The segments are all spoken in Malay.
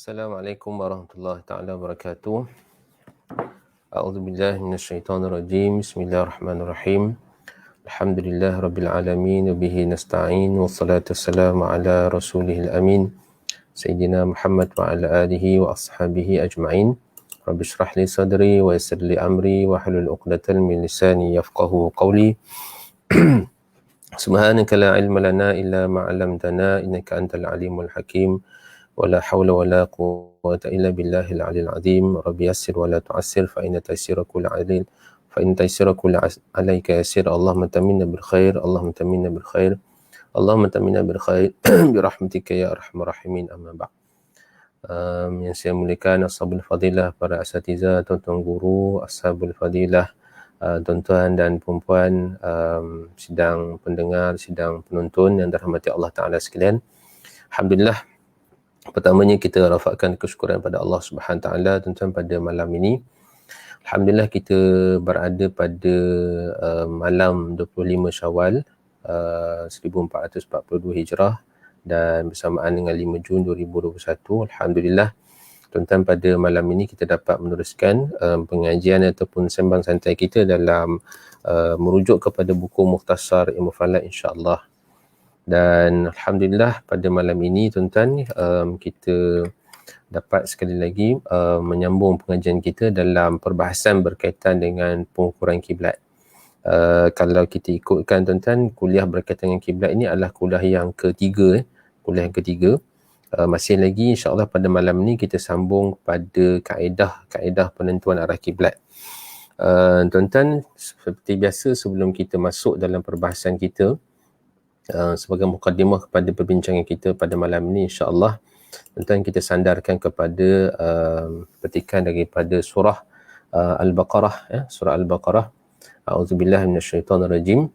Assalamualaikum warahmatullahi taala wabarakatuh. A'udzubillahi minasyaitonirrajim. Bismillahirrahmanirrahim. Alhamdulillah rabbil alamin wa bihi nasta'in wassalatu wassalamu ala rasulihil amin sayyidina Muhammad wa ala alihi wa ashabihi ajma'in. Rabbi shrah li sadri wa yassir li amri wa hlul 'uqdatam min lisani yafqahu qawli. Subhanaka la ilma lana illa ma 'allamtana innaka antal alimul hakim. ولا حول ولا قوة إلا بالله العلي العظيم. ربي يسر ولا تعسر فإن تيسير كل عليل عليك يسير. اللهم تمنا بالخير اللهم تمنا بالخير اللهم تمنا بالخير برحمتك يا أرحم الراحمين. أما بعد. Yang saya muliakan ashabul fadilah, para asatiza, tuan-tuan guru, ashabul fadilah, tuan-tuan dan perempuan, sidang pendengar, sidang penonton yang dirahmati Allah Ta'ala sekalian. Alhamdulillah, pertamanya kita rafakkan kesyukuran pada Allah Subhanahu Wa Taala tuan-tuan pada malam ini. Alhamdulillah kita berada pada malam 25 Syawal 1442 Hijrah dan bersamaan dengan 5 Jun 2021. Alhamdulillah tuan-tuan, pada malam ini kita dapat meneruskan pengajian ataupun sembang santai kita dalam merujuk kepada buku Mukhtasar Ilmu Falak, insya-Allah. Dan Alhamdulillah pada malam ini tuan-tuan, kita dapat sekali lagi menyambung pengajian kita dalam perbahasan berkaitan dengan pengukuran kiblat. Kalau kita ikutkan tuan-tuan, kuliah berkaitan dengan kiblat ini adalah kuliah yang ketiga. Masih lagi insya-Allah pada malam ini kita sambung pada kaedah penentuan arah kiblat. Tuan-tuan, seperti biasa sebelum kita masuk dalam perbahasan kita, sebagai mukadimah kepada perbincangan kita pada malam ini, insya-Allah tuan-tuan, kita sandarkan kepada petikan daripada surah Al-Baqarah, surah Al-Baqarah. A'udzubillahi minasyaitonirrajim.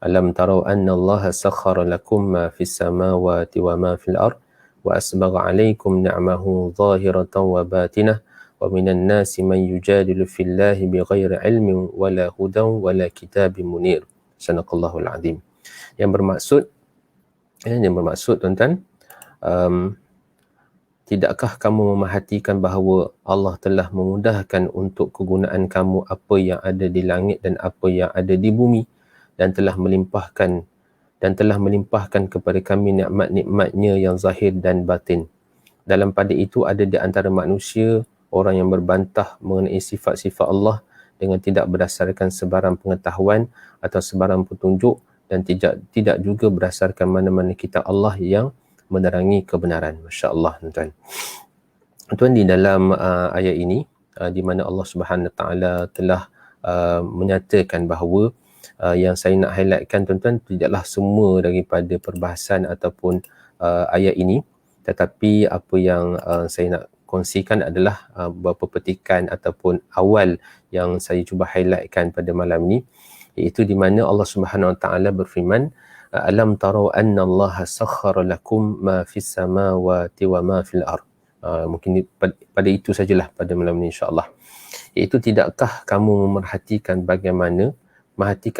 Alam tarau anna Allah sakhkhara lakum ma fis samawati wa ma fil ard wa asbagha 'alaikum ni'amahu zahiratan wa batinah wa minan nasi man yujadilu fillahi bighairi 'ilmin wala hudan wala kitabin munir. Sadaqallahul azim. Yang bermaksud tuan-tuan, tidakkah kamu memerhatikan bahawa Allah telah memudahkan untuk kegunaan kamu apa yang ada di langit dan apa yang ada di bumi, dan telah melimpahkan kepada kami nikmat-nikmatnya yang zahir dan batin. Dalam pada itu ada di antara manusia orang yang berbantah mengenai sifat-sifat Allah dengan tidak berdasarkan sebarang pengetahuan atau sebarang petunjuk, dan tidak juga berdasarkan mana-mana kitab Allah yang menerangi kebenaran. Masya-Allah tuan-tuan. Tuan, di dalam ayat ini di mana Allah Subhanahu Wa Taala telah menyatakan bahawa yang saya nak highlightkan tuan-tuan tidaklah semua daripada perbahasan ataupun ayat ini, tetapi apa yang saya nak kongsikan adalah beberapa petikan ataupun awal yang saya cuba highlightkan pada malam ini, iaitu di mana Allah Subhanahu Wa Taala berfirman, alam tarau anna Allah sakhkhara lakum ma fis samawati wa ma fil ard. Mungkin pada itu sajalah pada malam ini, insya-Allah. Iaitu, tidakkah kamu memerhatikan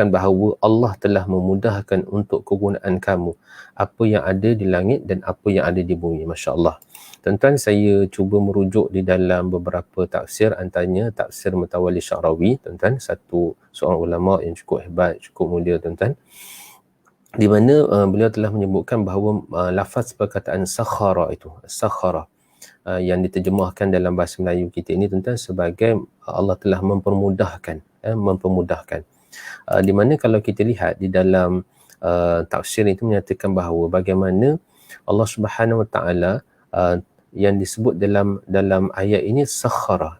bahawa Allah telah memudahkan untuk kegunaan kamu apa yang ada di langit dan apa yang ada di bumi. Masya-Allah. Tuan-tuan, saya cuba merujuk di dalam beberapa tafsir, antaranya tafsir Mutawalli Sya'rawi, tuan-tuan, satu seorang ulama yang cukup hebat, cukup mulia tuan-tuan, di mana beliau telah menyebutkan bahawa lafaz perkataan sakhara itu, sakhara, yang diterjemahkan dalam bahasa Melayu kita ini tuan-tuan sebagai Allah telah mempermudahkan, di mana kalau kita lihat di dalam tafsir itu menyatakan bahawa bagaimana Allah Subhanahu Wa Taala yang disebut dalam ayat ini sakhara,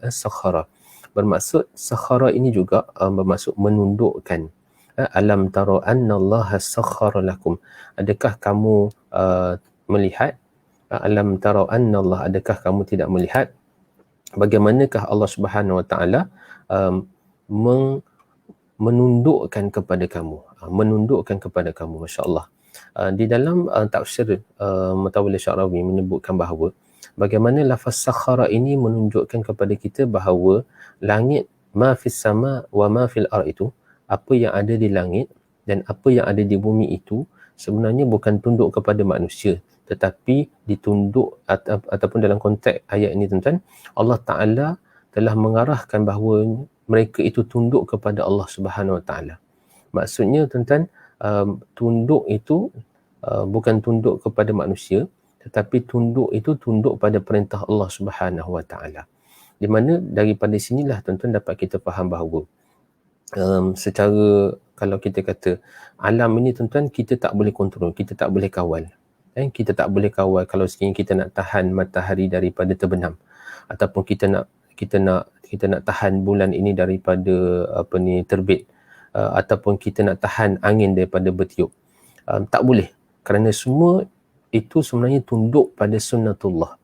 bermaksud sakhara ini juga bermaksud menundukkan. Alam tara anna Allah sakhara lakum, adakah kamu melihat, alam tara anna Allah, adakah kamu tidak melihat bagaimanakah Allah Subhanahu Wa Taala menundukkan kepada kamu, masya-Allah. Di dalam tafsir Mutawalli Sya'rawi menyebutkan bahawa bagaimana lafaz sakhara ini menunjukkan kepada kita bahawa langit, ma fis sama wa ma fil ard, itu apa yang ada di langit dan apa yang ada di bumi itu sebenarnya bukan tunduk kepada manusia, tetapi ditunduk ataupun dalam konteks ayat ini tuan-tuan, Allah Ta'ala telah mengarahkan bahawa mereka itu tunduk kepada Allah Subhanahu Wa Ta'ala. Maksudnya tuan-tuan, tunduk itu bukan tunduk kepada manusia, tetapi tunduk itu tunduk pada perintah Allah Subhanahu Wa Ta'ala. Di mana daripada sinilah tuan-tuan dapat kita faham bahawa secara kalau kita kata alam ini tuan-tuan, kita tak boleh kontrol, kita tak boleh kawal. Kita tak boleh kawal kalau sekiranya kita nak tahan matahari daripada terbenam, ataupun kita nak tahan bulan ini daripada terbit, ataupun kita nak tahan angin daripada bertiup. Tak boleh, kerana semua itu sebenarnya tunduk pada sunnatullah,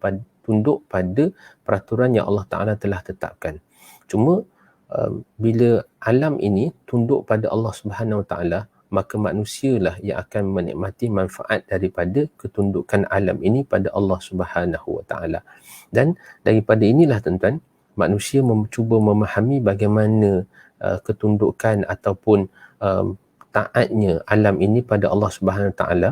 tunduk pada peraturan yang Allah Ta'ala telah tetapkan. Cuma bila alam ini tunduk pada Allah Subhanahu Wa Ta'ala, maka manusialah yang akan menikmati manfaat daripada ketundukan alam ini pada Allah Subhanahu Wa Ta'ala. Dan daripada inilah tuan-tuan, manusia cuba memahami bagaimana ketundukan ataupun taatnya alam ini pada Allah Subhanahu Wa Ta'ala,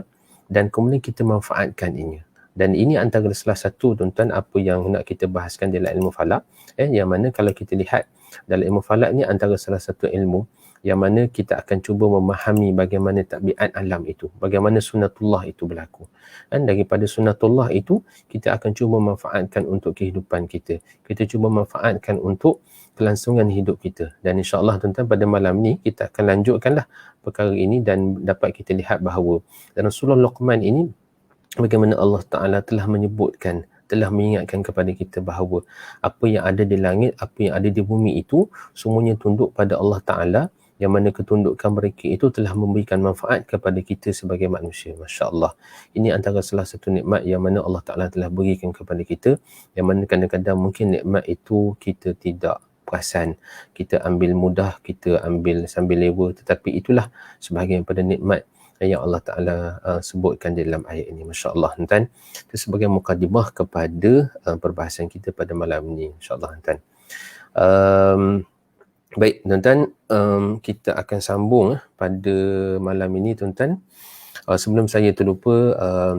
dan kemudian kita manfaatkan ini. Dan ini antara salah satu tuan-tuan apa yang nak kita bahaskan dalam ilmu falak, yang mana kalau kita lihat dalam ilmu falak ni antara salah satu ilmu yang mana kita akan cuba memahami bagaimana tabiat alam itu, bagaimana sunnatullah itu berlaku. Dan daripada sunnatullah itu, kita akan cuba manfaatkan untuk kehidupan kita. Kita cuba manfaatkan untuk kelangsungan hidup kita. Dan insyaAllah tuan-tuan, pada malam ni kita akan lanjutkanlah perkara ini dan dapat kita lihat bahawa dalam surah Luqman ini, bagaimana Allah Ta'ala telah menyebutkan, telah mengingatkan kepada kita bahawa apa yang ada di langit, apa yang ada di bumi itu, semuanya tunduk pada Allah Ta'ala, yang mana ketundukan mereka itu telah memberikan manfaat kepada kita sebagai manusia. Masya Allah. Ini antara salah satu nikmat yang mana Allah Ta'ala telah berikan kepada kita, yang mana kadang-kadang mungkin nikmat itu kita tidak perasan, kita ambil mudah, kita ambil sambil lewa, tetapi itulah sebahagian daripada nikmat yang Allah Ta'ala sebutkan dalam ayat ini. Masya Allah, tuan-tuan. Itu sebagai mukadimah kepada perbahasan kita pada malam ini. Insya Allah, tuan-tuan. Baik, tuan-tuan, kita akan sambung pada malam ini, tuan-tuan. Sebelum saya terlupa,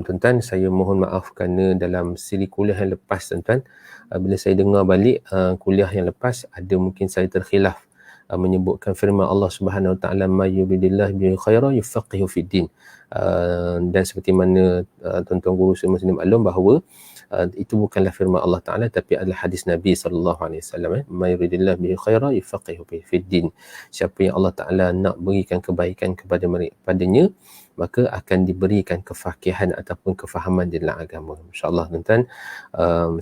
tuan-tuan, saya mohon maaf kerana dalam siri kuliah yang lepas, tuan-tuan, bila saya dengar balik kuliah yang lepas, ada mungkin saya terkhilaf menyebutkan firman Allah Subhanahu Wa Ta'ala, ma yuridillah bi khairan yufaqihu fid din. Dan seperti mana tuan-tuan guru semua sini maklum bahawa itu bukanlah firman Allah Ta'ala, tapi adalah hadis Nabi SAW. Ma yuridillah bi khairan yufaqihu fid din. Siapa yang Allah Ta'ala nak berikan kebaikan padanya, maka akan diberikan kefakihan ataupun kefahaman di dalam agama. InsyaAllah, tuan-tuan,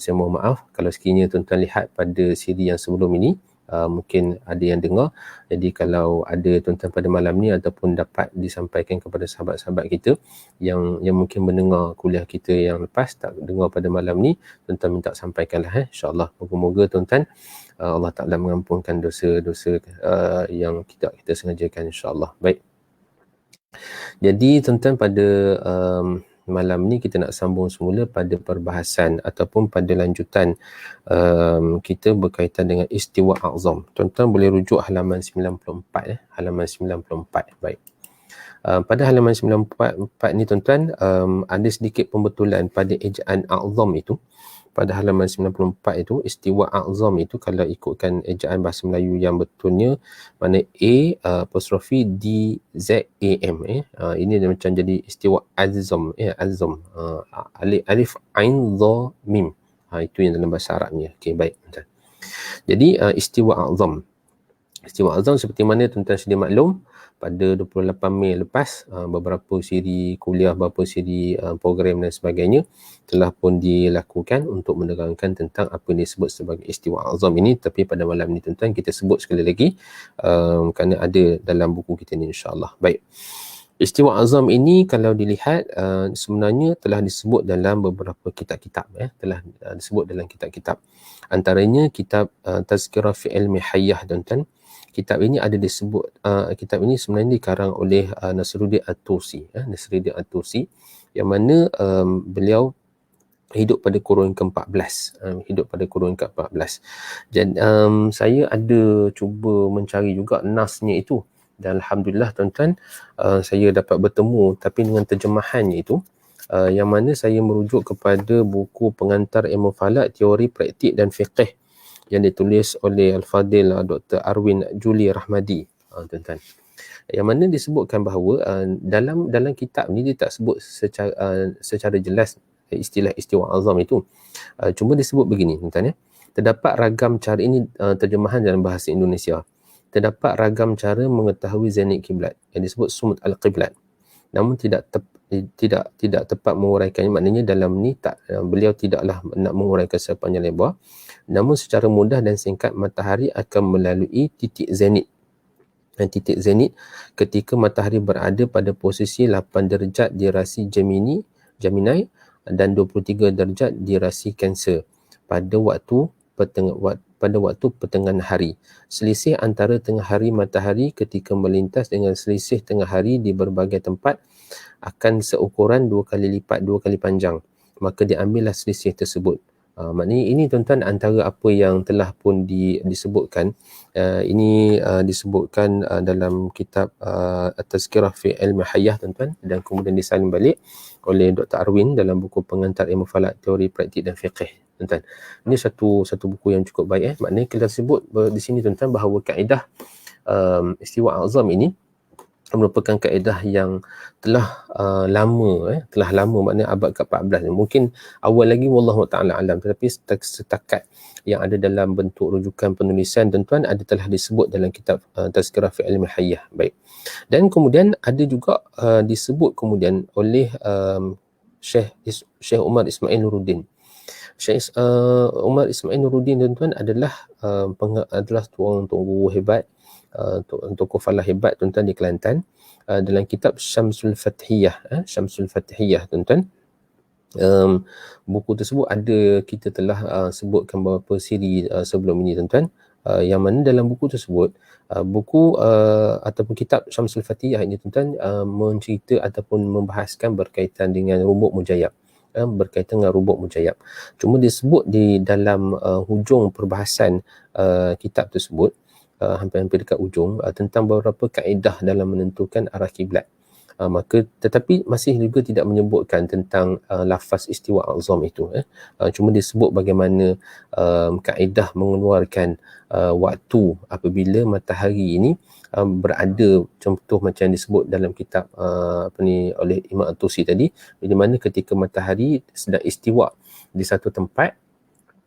saya mohon maaf kalau sekiranya tuan-tuan lihat pada siri yang sebelum ini, mungkin ada yang dengar. Jadi kalau ada tuan-tuan pada malam ni ataupun dapat disampaikan kepada sahabat-sahabat kita yang mungkin mendengar kuliah kita yang lepas, tak dengar pada malam ni, tuan-tuan minta sampaikanlah, insya-Allah. Moga-moga tuan-tuan Allah Ta'ala mengampunkan dosa-dosa yang kita sengajakan, insya-Allah. Baik. Jadi tuan-tuan, pada malam ni kita nak sambung semula pada perbahasan ataupun pada lanjutan kita berkaitan dengan istiwa a'zam. Tuan-tuan boleh rujuk halaman 94, halaman 94. Baik. Pada halaman 94 ni tuan-tuan, ada sedikit pembetulan pada ejaan a'zam itu. Pada halaman 94 itu, istiwa a'zam itu kalau ikutkan ejaan bahasa Melayu yang betulnya, mana A apostrofi D Z A M. Ini macam jadi istiwa azam, azam. Alif ain dha mim. Itu yang dalam bahasa Arabnya. Okey, baik. Jadi istiwa a'zam. Istiwa a'zam seperti mana tuan-tuan sedia maklum, pada 28 Mei lepas, beberapa siri kuliah, beberapa siri program dan sebagainya telah pun dilakukan untuk menerangkan tentang apa yang disebut sebagai istiwa a'zam ini. Tapi pada malam ni tuan-tuan, kita sebut sekali lagi kerana ada dalam buku kita ni, insyaAllah. Baik. Istiwa a'zam ini kalau dilihat sebenarnya telah disebut dalam beberapa kitab-kitab, telah disebut dalam kitab-kitab. Antaranya kitab Tazkirah fi Ilmi Hayyah, tuan-tuan. Kitab ini ada disebut, kitab ini sebenarnya dikarang oleh Nasruddin At-Tusi, Nasruddin At-Tusi, yang mana beliau hidup pada kurun ke-14, Dan saya ada cuba mencari juga nasnya itu, dan alhamdulillah tuan-tuan, saya dapat bertemu, tapi dengan terjemahannya itu yang mana saya merujuk kepada buku pengantar ilmu falak, teori, praktik dan fiqh yang ditulis oleh Al-Fadil Dr. Arwin Juli Rahmadi, tuan-tuan. Yang mana disebutkan bahawa dalam kitab ni dia tak sebut secara jelas istilah istiwa azam itu. Cuma disebut begini, tuan-tuan ya. Terdapat ragam cara, ini terjemahan dalam bahasa Indonesia. Terdapat ragam cara mengetahui zenit kiblat yang disebut sumut al-qiblat. Namun tidak tepat menguraikannya, maknanya dalam ni beliau tidaklah nak menguraikan sepanjang lebar. Namun secara mudah dan singkat, matahari akan melalui titik zenit. Dan titik zenit ketika matahari berada pada posisi 8 darjat di rasi Gemini dan 23 darjat di rasi Cancer pada waktu pertengahan hari. Selisih antara tengah hari matahari ketika melintas dengan selisih tengah hari di berbagai tempat akan seukuran 2 kali lipat, 2 kali panjang. Maka diambillah selisih tersebut. Maknanya ini tuan-tuan antara apa yang telah pun disebutkan. Ini disebutkan dalam kitab Tazkirah fi Ilmi Hayah, tuan-tuan, dan kemudian disalin balik oleh Dr. Arwin dalam buku pengantar ilmu falak, teori, praktik dan fiqh, tuan-tuan. Ini satu buku yang cukup baik. Maknanya kita sebut di sini, tuan-tuan, bahawa kaedah istiwa azam ini merupakan kaedah yang telah lama, maknanya abad ke-14. Mungkin awal lagi wallahu ta'ala alam, tetapi setakat yang ada dalam bentuk rujukan penulisan, tuan-tuan, ada telah disebut dalam kitab Tazkirah fi Ilmi Hayah. Baik. Dan kemudian ada juga disebut kemudian oleh Syekh Umar Ismail Nuruddin. Syekh Umar Ismail Nuruddin, tuan-tuan, adalah tuan guru hebat, tokoh falah hebat, tuan-tuan, di Kelantan. Dalam kitab Syamsul Fathiyah, tuan-tuan, buku tersebut ada, kita telah sebutkan beberapa siri sebelum ini, tuan-tuan, yang mana dalam buku tersebut, ataupun kitab Syamsul Fathiyah ini, tuan-tuan, mencerita ataupun membahaskan berkaitan dengan rubuk mujayyab. Cuma disebut di dalam hujung perbahasan kitab tersebut, hampir dekat ujung, tentang beberapa kaedah dalam menentukan arah kiblat. Tetapi masih juga tidak menyebutkan tentang lafaz istiwa azam itu. Cuma disebut bagaimana kaedah mengeluarkan waktu apabila matahari ini berada, contoh macam disebut dalam kitab oleh Imam At-Tusi tadi, di mana ketika matahari sedang istiwa di satu tempat,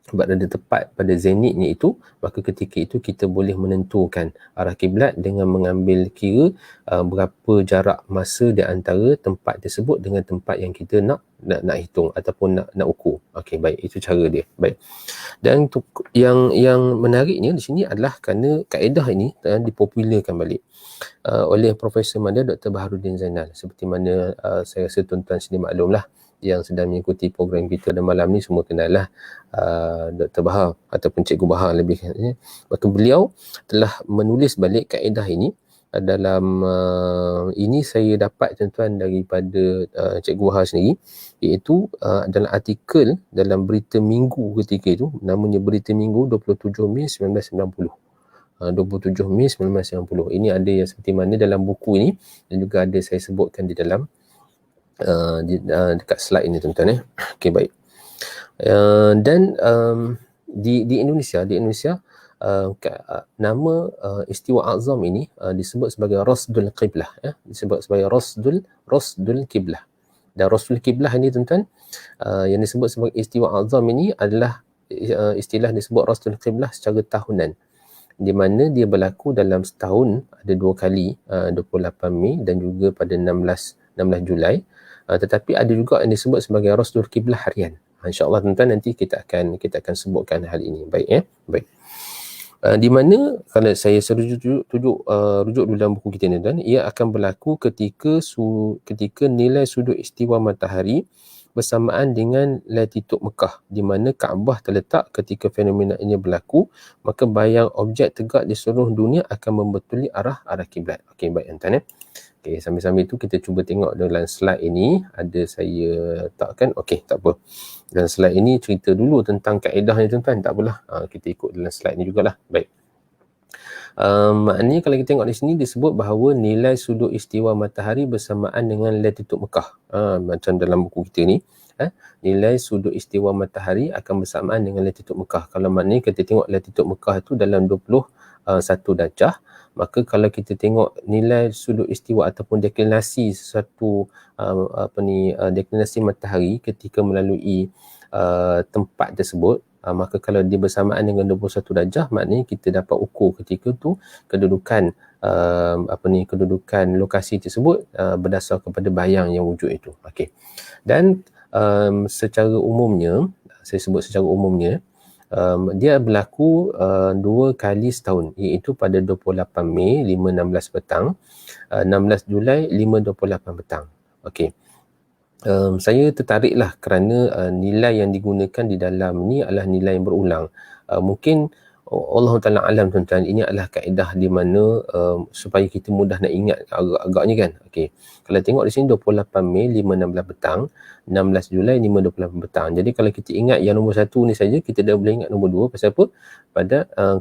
berada tepat pada zenitnya itu, maka ketika itu kita boleh menentukan arah kiblat dengan mengambil kira berapa jarak masa di antara tempat tersebut dengan tempat yang kita nak hitung ataupun nak ukur. Okey, baik, itu cara dia. Baik. Dan yang menariknya di sini adalah kerana kaedah ini dipopularkan balik oleh Profesor Manda Dr. Baharudin Zainal. Seperti mana saya rasa tuan-tuan sini maklumlah, yang sedang mengikuti program kita pada malam ni semua kenal lah Dr. Bahar ataupun Cikgu Bahar lebih. Maka beliau telah menulis balik kaedah ini dalam ini saya dapat, tuan-tuan, daripada Cikgu Bahar sendiri, iaitu dalam artikel dalam Berita Minggu ketika itu, namanya Berita Minggu 27 Mei 1990. 27 Mei 1990. Ini ada yang seperti mana dalam buku ini, dan juga ada saya sebutkan di dalam dekat slide ini, tuan-tuan. Okey, baik. Dan di Indonesia nama istiwa azam ini disebut sebagai Rasdul Qiblah, disebut sebagai Rasdul Qiblah. Dan Rasdul Qiblah ini, tuan-tuan, yang disebut sebagai istiwa azam ini adalah istilah disebut Rasdul Qiblah secara tahunan, di mana dia berlaku dalam setahun ada 2 kali, 28 Mei dan juga pada 16 Julai. Tetapi ada juga yang disebut sebagai Rasdul Qiblah harian. InsyaAllah, tuan-tuan, nanti kita akan sebutkan hal ini. Baik, baik. Di mana kalau saya rujuk dulu dalam buku kita ni, tuan, ia akan berlaku ketika nilai sudut istiwa matahari bersamaan dengan latitude Mekah, di mana Kaabah terletak ketika fenomena ini berlaku, maka bayang objek tegak di seluruh dunia akan membetuli arah kiblat. Okey, baik, tuan-tuan. Okey, sambil-sambil itu kita cuba tengok dalam slide ini, ada saya letakkan. Okey, tak apa. Dalam slide ini cerita dulu tentang kaedahnya, tuan-tuan, tak apalah. Kita ikut dalam slide ni jugalah. Baik. Maknanya kalau kita tengok di sini disebut bahawa nilai sudut istiwa matahari bersamaan dengan latitude Mekah. Macam dalam buku kita ni, nilai sudut istiwa matahari akan bersamaan dengan latitude Mekah. Kalau maknanya kita tengok latitude Mekah itu dalam 21 darjah, maka kalau kita tengok nilai sudut istiwa ataupun deklinasi satu deklinasi matahari ketika melalui tempat tersebut, maka kalau dia bersamaan dengan 21 darjah, maknanya kita dapat ukur ketika tu kedudukan kedudukan lokasi tersebut berdasar kepada bayang yang wujud itu. Okey. Dan secara umumnya, saya sebut secara umumnya, dia berlaku 2 kali setahun, iaitu pada 28 Mei 5.16 petang, 16 Julai 5.28 petang. Okey. Saya tertariklah kerana nilai yang digunakan di dalam ni adalah nilai yang berulang. Mungkin Allah Ta'ala alam tuan-tuan, ini adalah kaedah di mana supaya kita mudah nak ingat agak-agaknya kan. Okey. Kalau tengok di sini 28 Mei 5.16 petang, 16 Julai 5.28 petang. Jadi kalau kita ingat yang nombor 1 ni saja, kita dah boleh ingat nombor 2. Pasal apa?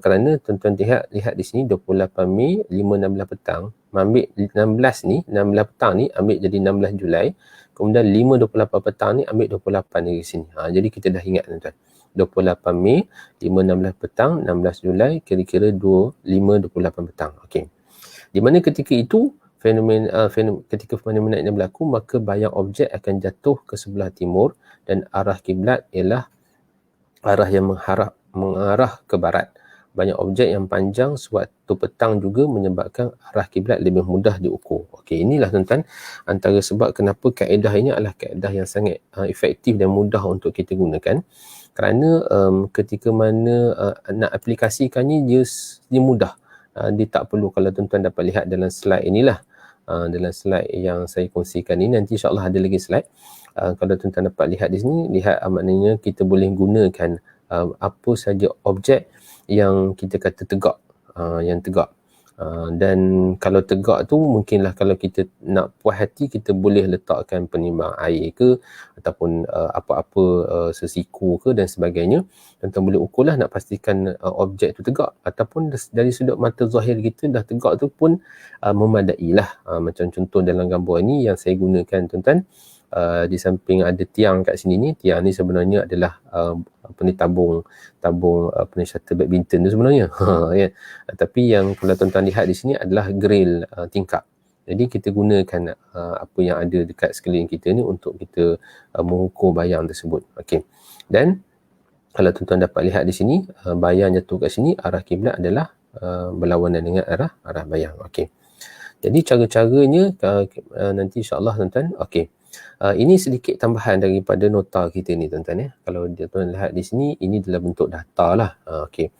Kerana tuan-tuan lihat di sini 28 Mei 5.16 petang, ambil 16 ni, 16 petang ni ambil jadi 16 Julai. Kemudian 5.28 petang ni ambil 28 dari sini. Jadi kita dah ingat tuan-tuan. 28 Mei, 5.16 petang, 16 Julai, kira-kira 5.28 petang. Okey. Di mana ketika itu, ketika fenomena ini berlaku, maka bayang objek akan jatuh ke sebelah timur dan arah kiblat ialah arah yang mengarah ke barat. Banyak objek yang panjang sewaktu petang juga menyebabkan arah kiblat lebih mudah diukur. Okey, inilah tuan-tuan antara sebab kenapa kaedah ini adalah kaedah yang sangat efektif dan mudah untuk kita gunakan. Kerana ketika mana nak aplikasikannya dia mudah. Dia tak perlu, kalau tuan-tuan dapat lihat dalam slide inilah. Dalam slide yang saya kongsikan ini, nanti insya-Allah ada lagi slide. Kalau tuan-tuan dapat lihat di sini, lihat maknanya kita boleh gunakan apa saja objek yang kita kata tegak, yang tegak. Dan kalau tegak tu mungkinlah kalau kita nak puas hati, kita boleh letakkan penimbang air ke ataupun apa-apa sesiku ke dan sebagainya. Tuan-tuan boleh ukurlah nak pastikan objek tu tegak, ataupun dari sudut mata zahir kita dah tegak tu pun memadai lah. Macam contoh dalam gambar ni yang saya gunakan tuan-tuan, di samping ada tiang kat sini ni. Tiang ni sebenarnya adalah tabung shuttle badminton tu sebenarnya. Ya. Tapi yang kalau tuan-tuan lihat di sini adalah grill tingkap. Jadi kita gunakan apa yang ada dekat sekeliling kita ni untuk kita mengukur bayang tersebut. Okey. Dan kalau tuan-tuan dapat lihat di sini, bayang jatuh kat sini, arah kiblat adalah berlawanan dengan arah bayang. Okey. Jadi cara-caranya nanti insya-Allah tuan-tuan. Okey. Ini sedikit tambahan daripada nota kita ni tuan-tuan ya. Kalau tuan-tuan lihat di sini, ini dalam bentuk data lah. Okey.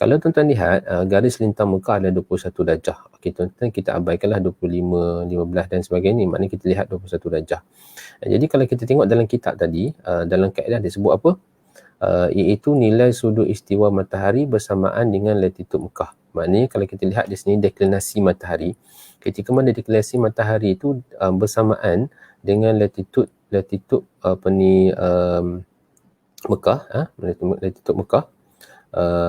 Kalau tuan-tuan lihat garis lintang Mekah adalah 21 darjah. Okey tuan-tuan, kita abaikanlah 25, 15 dan sebagainya. Maknanya kita lihat 21 darjah. Jadi kalau kita tengok dalam kitab tadi, dalam kaedah disebut apa? Iaitu nilai sudut istiwa matahari bersamaan dengan latitude Mekah. Maknanya kalau kita lihat di sini deklinasi matahari, ketika mana deklinasi matahari itu bersamaan dengan latitude Mekah, latitude Mekah,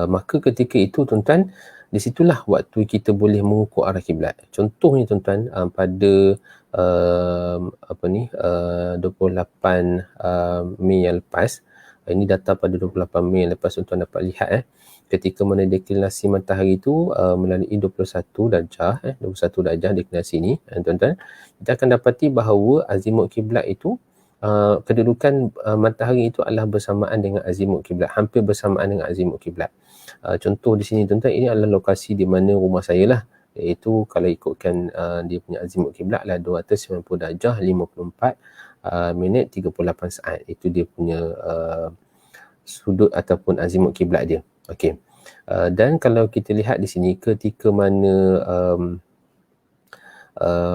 maka ketika itu tuan-tuan, di situlah waktu kita boleh mengukur arah kiblat. Contohnya tuan-tuan, pada 28 Mei yang lepas, ini data pada 28 Mei yang lepas, tuan-tuan dapat lihat ketika mana deklinasi matahari itu melalui 21 darjah, 21 darjah deklinasi ni, tuan-tuan, kita akan dapati bahawa azimut kiblat itu, kedudukan matahari itu adalah bersamaan dengan azimut kiblat, hampir bersamaan dengan azimut kiblat. Contoh di sini tuan-tuan, ini adalah lokasi di mana rumah saya lah, iaitu kalau ikutkan dia punya azimut kiblat lah 290 darjah 54 minit 38 saat. Itu dia punya sudut ataupun azimut kiblat dia. Okey. Dan kalau kita lihat di sini ketika mana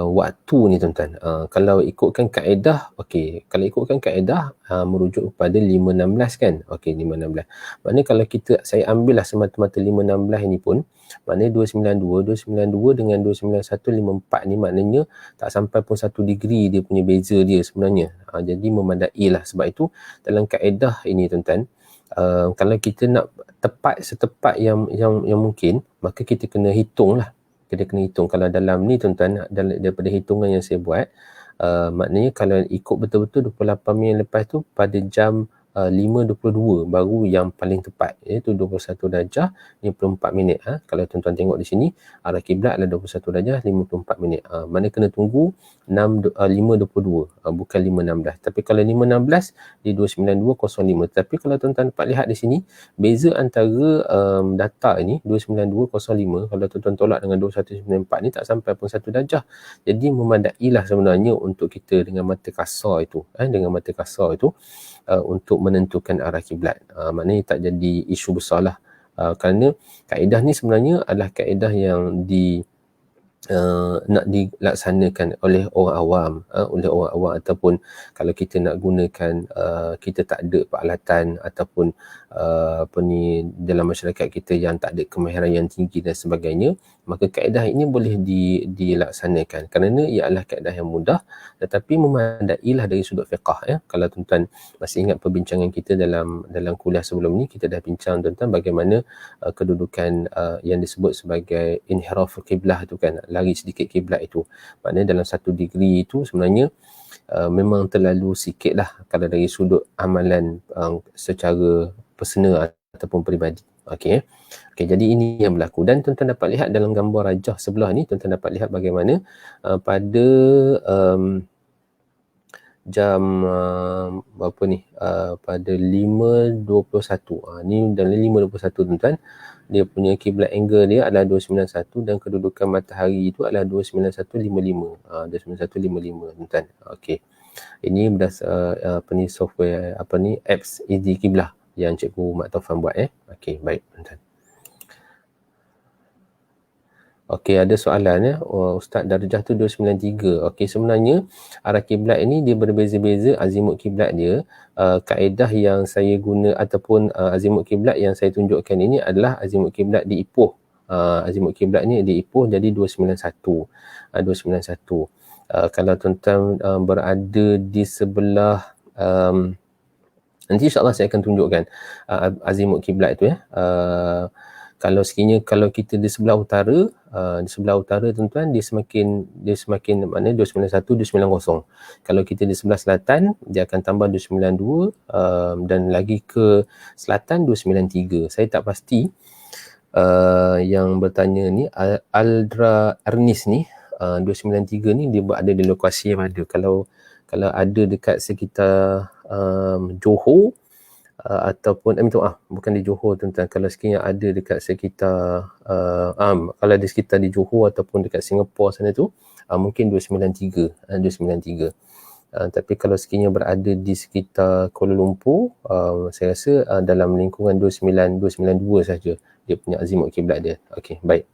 waktu ni tuan-tuan, kalau ikutkan kaedah, okey, kalau ikutkan kaedah merujuk kepada 5.16 kan. Okey, 5.16. Maknanya kalau saya ambillah semata-mata 5.16 ini pun, maknanya 292 dengan 291.54 ni maknanya tak sampai pun 1 degree dia punya beza dia sebenarnya. Jadi memadai lah. Sebab itu dalam kaedah ini tuan-tuan, kalau kita nak tepat setepat yang mungkin, maka kita kena hitung lah. Kita kena hitung. Kalau dalam ni tuan-tuan, daripada hitungan yang saya buat, maknanya kalau ikut betul-betul 28 minit lepas tu, pada jam 5.22 baru yang paling tepat, iaitu 21 darjah 54 minit. Kalau tuan-tuan tengok di sini, arah kiblat adalah 21 darjah 54 minit. Mana kena tunggu 5.22, bukan 5.16. Tapi kalau 5.16 di 292.05. Tapi kalau tuan-tuan dapat lihat di sini, beza antara data ini 292.05, kalau tuan-tuan tolak dengan 2194 ni tak sampai pun 1 darjah. Jadi memadailah sebenarnya untuk kita dengan mata kasar itu, untuk menentukan arah kiblat. Maknanya tak jadi isu besar lah. Kerana kaedah ni sebenarnya adalah kaedah yang nak dilaksanakan oleh orang awam, ataupun kalau kita nak gunakan, kita tak ada peralatan ataupun dalam masyarakat kita yang tak ada kemahiran yang tinggi dan sebagainya, maka kaedah ini boleh dilaksanakan kerana ia adalah kaedah yang mudah tetapi memadailah dari sudut fiqah. Kalau tuan-tuan masih ingat perbincangan kita dalam kuliah sebelum ni, kita dah bincang tentang bagaimana kedudukan yang disebut sebagai inhiraf kiblah tu kan, lari sedikit kiblat itu. Maknanya dalam 1 degree itu sebenarnya memang terlalu sikit lah kalau dari sudut amalan secara personal ataupun peribadi. Okey, jadi ini yang berlaku. Dan tuan-tuan dapat lihat dalam gambar rajah sebelah ni, tuan-tuan dapat lihat bagaimana pada jam berapa ni, pada 5.21, ni dalam 5.21 tuan-tuan, dia punya kiblat angle dia adalah 291 dan kedudukan matahari itu adalah 291.55. 291.55 tuan-tuan. Okey, ini berdasar software apps Easy Kiblah yang Cikgu Mat Taufan buat. Okey, baik tuan-tuan. Okey, ada soalan Ustaz, darjah tu 293. Okey, sebenarnya arah kiblat ini dia berbeza-beza azimut kiblat dia. Kaedah yang saya guna ataupun azimut kiblat yang saya tunjukkan ini adalah azimut kiblat di Ipoh. Azimut kiblat ni di Ipoh jadi 291. 291. Kalau tuan-tuan berada di sebelah nanti insya-Allah saya akan tunjukkan azimut kiblat itu kalau sekiranya kalau kita di sebelah utara, tuan-tuan, dia semakin maknanya 291 290. Kalau kita di sebelah selatan, dia akan tambah 292 dan lagi ke selatan 293. Saya tak pasti yang bertanya ni Aldra Ernest ni 293 ni dia berada di lokasi yang mana. Kalau ada dekat sekitar Johor ataupun minta maaf, bukan di Johor tuan-tuan, kalau sekiranya ada dekat sekitar kalau di sekitar di Johor ataupun dekat Singapura sana tu mungkin 293. Tapi kalau sekiranya berada di sekitar Kuala Lumpur, saya rasa dalam lingkungan 292 saja dia punya azimut kiblat dia. Okey, baik.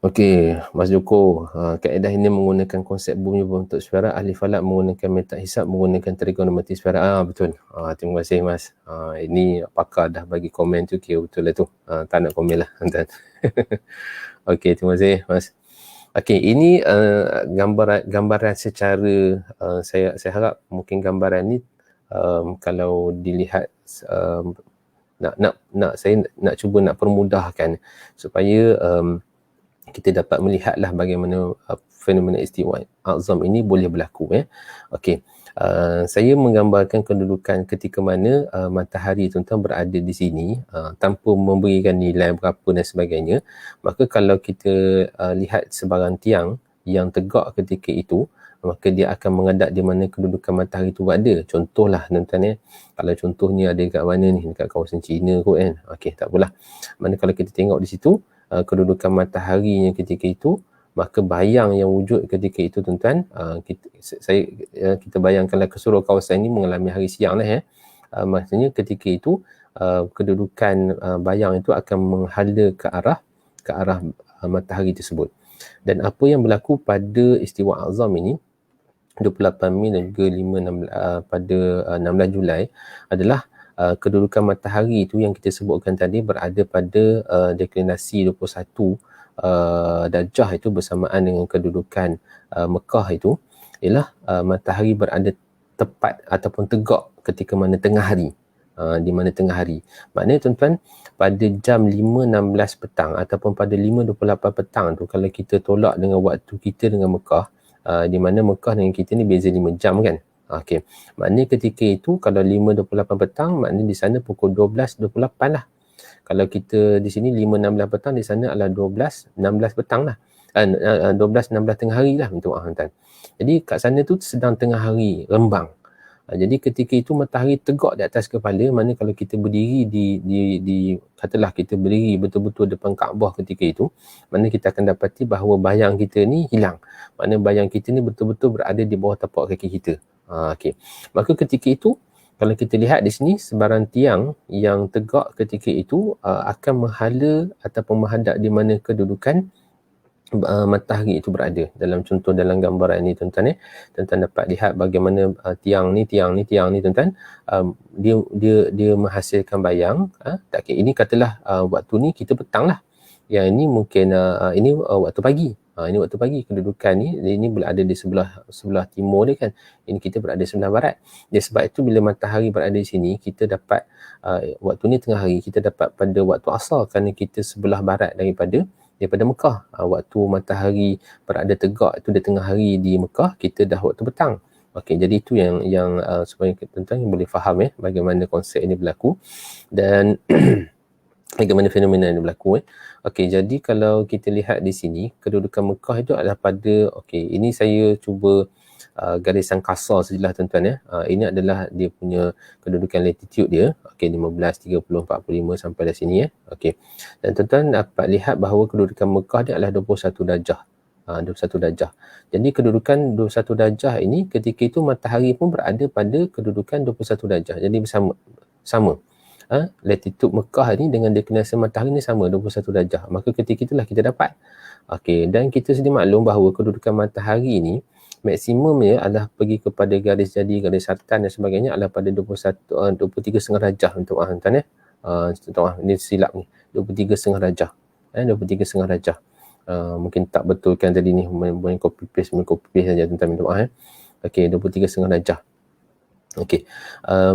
Okey, Mas Joko, kaedah ini menggunakan konsep bumi berbentuk spheral, ahli falak menggunakan metode hisab menggunakan trigonometri spheral. Betul. Terima kasih Mas. Ini pakar dah bagi komen tu, okay, betul lah tu. Tak nak komen lah. Okey, terima kasih Mas. Okey, ini gambaran secara saya harap mungkin gambaran ni kalau dilihat saya nak cuba nak permudahkan supaya kita dapat melihatlah bagaimana fenomena istiwa azam ini boleh berlaku. Okey, saya menggambarkan kedudukan ketika mana matahari tuan-tuan berada di sini tanpa memberikan nilai berapa dan sebagainya. Maka kalau kita lihat sebarang tiang yang tegak ketika itu, maka dia akan menghadap di mana kedudukan matahari itu berada. Contohlah tuan-tuan kalau contohnya ada dekat mana ni, dekat kawasan China kot kan. Okey, tak apalah. Mana kalau kita tengok di situ kedudukan mataharinya ketika itu, maka bayang yang wujud ketika itu tuan-tuan, kita bayangkanlah keseluruh kawasan ini mengalami hari siang lah maksudnya ketika itu kedudukan bayang itu akan menghala ke arah matahari tersebut. Dan apa yang berlaku pada istiwa azam ini 28 Mei dan juga 16 pada 16 Julai adalah kedudukan matahari itu yang kita sebutkan tadi berada pada deklinasi 21 darjah itu bersamaan dengan kedudukan Mekah itu, ialah matahari berada tepat ataupun tegak ketika mana tengah hari. Di mana tengah hari. Maknanya tuan-tuan, pada jam 5.16 petang ataupun pada 5.28 petang tu, kalau kita tolak dengan waktu kita dengan Mekah, di mana Mekah dengan kita ni beza 5 jam kan. Okey. Maknanya ketika itu kalau 5.28 petang, maknanya di sana pukul 12.28 lah. Kalau kita di sini 5.16 petang, di sana adalah 12.16 petang lah. 12.16 tengah hari lah, minta maaf tuan. Jadi kat sana tu sedang tengah hari rembang. Jadi ketika itu matahari tegak di atas kepala, mana kalau kita berdiri di katalah kita berdiri betul-betul depan Kaabah ketika itu, mana kita akan dapati bahawa bayang kita ni hilang. Mana bayang kita ni betul-betul berada di bawah tapak kaki kita. Okey. Maka ketika itu, kalau kita lihat di sini, sebarang tiang yang tegak ketika itu akan menghala ataupun menghadap di mana kedudukan matahari itu berada. Dalam contoh dalam gambaran ini tuan-tuan, tuan-tuan dapat lihat bagaimana tiang ni tuan-tuan, dia menghasilkan bayang. Ini katalah waktu ni kita petang lah. Yang ini mungkin ini waktu pagi. Ini waktu pagi, kedudukan ini berada di sebelah timur dia kan. Ini kita berada sebelah barat. Jadi sebab itu bila matahari berada di sini, kita dapat waktu ni tengah hari, kita dapat pada waktu asar kerana kita sebelah barat daripada Mekah. Waktu matahari berada tegak itu di tengah hari di Mekah, kita dah waktu petang. Okey, jadi itu yang supaya tuan-tuan boleh faham bagaimana konsep ini berlaku dan bagaimana fenomena ini berlaku. Okey, jadi kalau kita lihat di sini, kedudukan Mekah itu adalah pada, okey, ini saya cuba garisan kasar sajalah tuan-tuan. Ini adalah dia punya kedudukan latitude dia. Okey, 15, 30, 45 sampai di sini. Okey. Dan tuan-tuan dapat lihat bahawa kedudukan Mekah dia adalah 21 darjah. 21 darjah. Jadi kedudukan 21 darjah ini ketika itu matahari pun berada pada kedudukan 21 darjah. Jadi sama. Latitude Mekah ni dengan deklinasi matahari ni sama, 21 darjah. Maka ketika itulah kita dapat. Okey, dan kita sedia maklum bahawa kedudukan matahari ni maksimumnya adalah pergi kepada garis jadi, garis sartan dan sebagainya adalah pada 23,5 darjah untuk tuan-tuan ini silap ni. 23,5 darjah. 23,5 darjah. Mungkin tak betulkan tadi ni, main copy paste saja tuan-tuan, minta maaf. Okey, 23,5 darjah. Okey,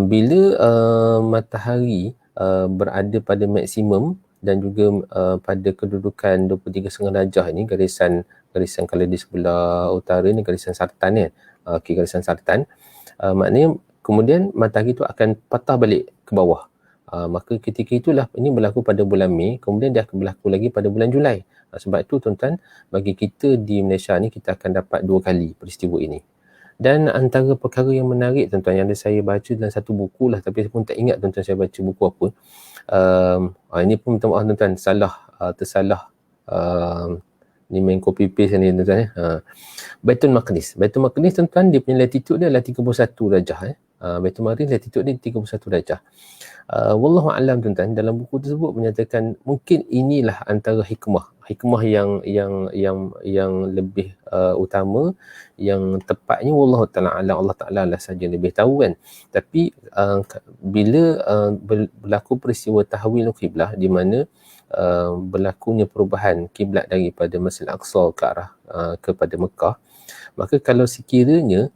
bila matahari berada pada maksimum dan juga pada kedudukan 23,5 darjah ni, garisan kalau di sebelah utara ni garisan sartan Okey, garisan sartan. Maknanya kemudian matahari tu akan patah balik ke bawah. Maka ketika itulah ini berlaku pada bulan Mei, kemudian dia akan berlaku lagi pada bulan Julai. Sebab itu tuan-tuan, bagi kita di Malaysia ni kita akan dapat 2 kali peristiwa ini. Dan antara perkara yang menarik tuan-tuan yang ada saya baca dalam satu buku lah, tapi saya pun tak ingat tuan-tuan saya baca buku apa. Ini pun minta maaf tuan-tuan, tersalah ni main copy paste ni tuan-tuan. Baitul Maqdis tuan-tuan, dia punya latitude dia adalah 31 darjah. Baitul Maqdis latitude dia 31 darjah. Wallahu a'lam tuan-tuan, dalam buku tersebut menyatakan mungkin inilah antara hikmah yang lebih utama, yang tepatnya wallahu ta'ala alam, Allah Ta'ala lah saja lebih tahu kan. Tapi bila berlaku peristiwa tahwil kiblah di mana berlakunya perubahan kiblat daripada Masjid Al-Aqsa ke arah kepada Mekah, maka kalau sekiranya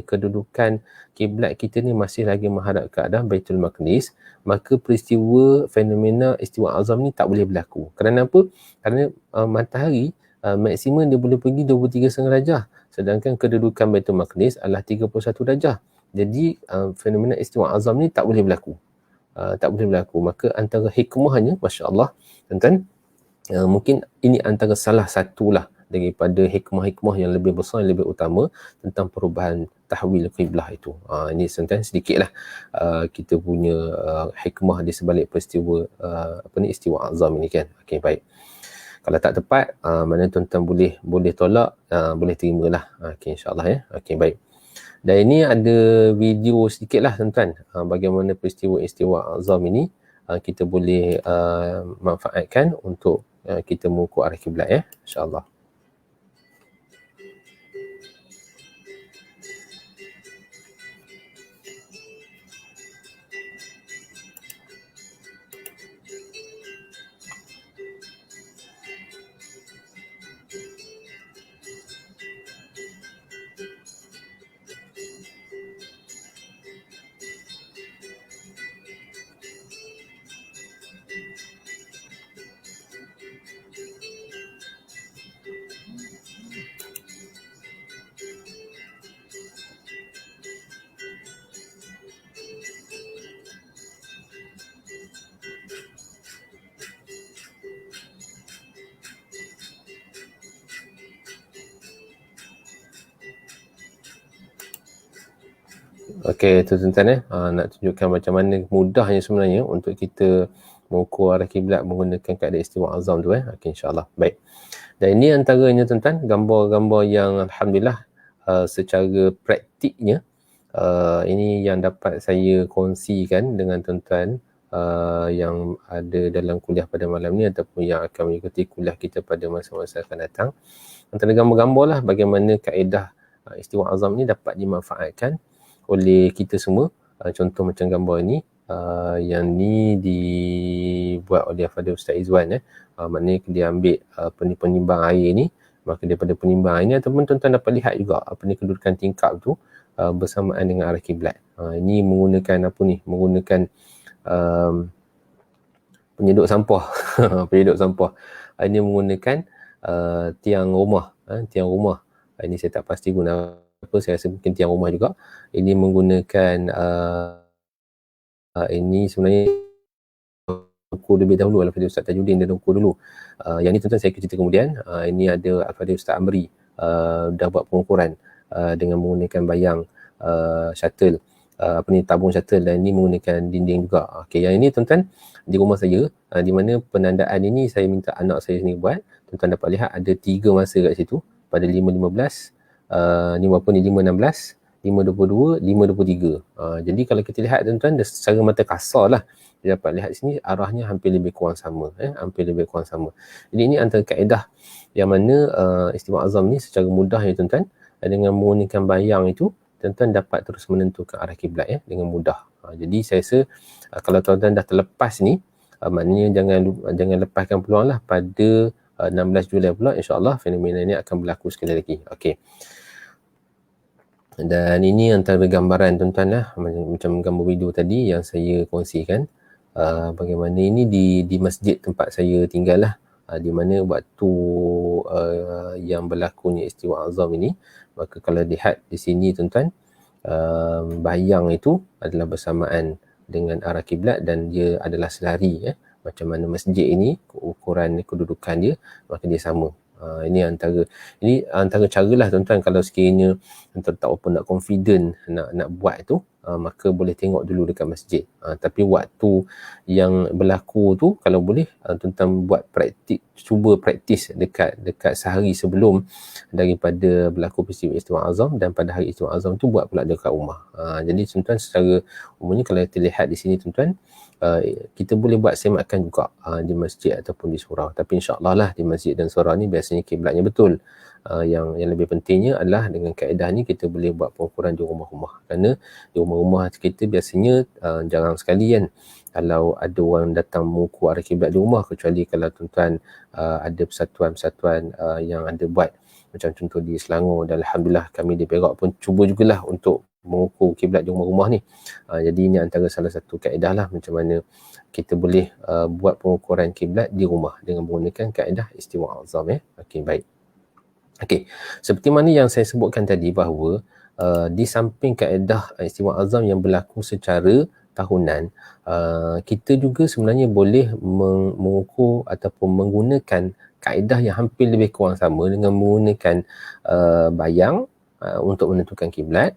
kedudukan kiblat kita ni masih lagi menghadap ke arah Baitul Maqdis, maka peristiwa fenomena istiwa azam ni tak boleh berlaku. Kerana apa? Kerana matahari maksimum dia boleh pergi 23,5 darjah, sedangkan kedudukan Baitul Maqdis adalah 31 darjah. Jadi fenomena istiwa azam ni tak boleh berlaku. Maka antara hikmahnya, masya-Allah tuan-tuan, mungkin ini antara salah satulah daripada hikmah-hikmah yang lebih besar, yang lebih utama tentang perubahan tahwil qiblah itu. Ini sedikitlah kita punya hikmah di sebalik peristiwa istiwa azam ini kan. Okey, baik. Kalau tak tepat, mana tuan-tuan boleh tolak, boleh terimalah. Okey, insya-Allah ya. Okey, baik. Dan ini ada video sedikitlah tuan-tuan, bagaimana peristiwa istiwa azam ini kita boleh manfaatkan untuk kita mengukur arah kiblat ya, insya-Allah. Okey, itu tuan-tuan nak tunjukkan macam mana mudahnya sebenarnya untuk kita mengukur arah kiblat menggunakan kaedah istiwa azam tu Okey, insya-Allah. Baik. Dan ini antaranya tuan-tuan gambar-gambar yang alhamdulillah secara praktiknya ini yang dapat saya kongsikan dengan tuan-tuan yang ada dalam kuliah pada malam ni ataupun yang akan mengikuti kuliah kita pada masa-masa akan datang. Antara gambar-gambar lah bagaimana kaedah istiwa azam ni dapat dimanfaatkan oleh kita semua. Contoh macam gambar ini yang ni dibuat oleh Fadil Ustaz Izwan maknanya dia ambil penimbang air ni, maka daripada penimbang air ni ataupun tuan-tuan dapat lihat juga apa ni kedudukan tingkap tu bersamaan dengan arah kiblat. Ini menggunakan apa ni? Menggunakan penyedut sampah. Penyedut sampah. Ini menggunakan tiang rumah. Tiang rumah. Ini saya tak pasti guna apa, saya rasa mungkin tiang rumah juga. Ini menggunakan ini sebenarnya ukur lebih dahulu Al-Fadhil Ustaz Tajuddin dia ukur dulu. Yang ni tuan-tuan saya akan cerita kemudian. Ini ada Al-Fadhil Ustaz Amri dah buat pengukuran dengan menggunakan bayang shuttle, tabung shuttle, dan ini menggunakan dinding juga. Okey, yang ini tuan-tuan di rumah saya, di mana penandaan ini saya minta anak saya sendiri buat. Tuan-tuan dapat lihat ada 3 masa kat situ pada 5.15, ni berapa ni, 5.16, 5.22, 5.23. Jadi kalau kita lihat tuan-tuan secara mata kasar lah, kita dapat lihat di sini arahnya hampir lebih kurang sama. Hampir lebih kurang sama. Jadi ini antara kaedah yang mana istiwa azam ni secara mudah ya tuan-tuan, dengan menggunakan bayang itu tuan-tuan dapat terus menentukan arah kiblat dengan mudah. Jadi saya rasa kalau tuan-tuan dah terlepas ni, maknanya jangan lepaskan peluang lah. Pada 16 Julai pula insya-Allah fenomena ini akan berlaku sekali lagi. Okey. Dan ini antara gambaran tuan-tuan lah, macam gambar video tadi yang saya kongsikan. Bagaimana ini di masjid tempat saya tinggal lah, di mana waktu yang berlakunya istiwa azam ini, maka kalau lihat di sini tuan-tuan, bayang itu adalah bersamaan dengan arah kiblat dan dia adalah selari macam mana masjid ini ukuran kedudukan dia, maka dia sama. Ini antara caralah tuan-tuan kalau sekiranya tuan-tuan tak apa nak confident nak buat tu, maka boleh tengok dulu dekat masjid. Tapi waktu yang berlaku tu kalau boleh tuan-tuan buat cuba praktis dekat sehari sebelum daripada berlaku peristiwa istiwa azam, dan pada hari istiwa azam tu buat pula dekat rumah. Jadi tuan-tuan secara umumnya kalau kita lihat di sini tuan-tuan, kita boleh buat semakan juga di masjid ataupun di surau. Tapi insya-Allah lah di masjid dan surau ni biasanya kiblatnya betul. Yang lebih pentingnya adalah dengan kaedah ni kita boleh buat pengukuran di rumah-rumah. Kerana di rumah-rumah kita biasanya jarang sekali kan kalau ada orang datang mengukur arah kiblat di rumah, kecuali kalau tuan-tuan ada persatuan-persatuan yang ada buat. Macam contoh di Selangor, dan alhamdulillah kami di Perak pun cuba jugalah untuk mengukur kiblat di rumah-rumah ni. Jadi ini antara salah satu kaedah lah macam mana kita boleh buat pengukuran kiblat di rumah dengan menggunakan kaedah istiwa azam. Okey, baik. Okey, seperti mana yang saya sebutkan tadi bahawa di samping kaedah istiwa azam yang berlaku secara tahunan, kita juga sebenarnya boleh mengukur ataupun menggunakan kaedah yang hampir lebih kurang sama dengan menggunakan bayang untuk menentukan kiblat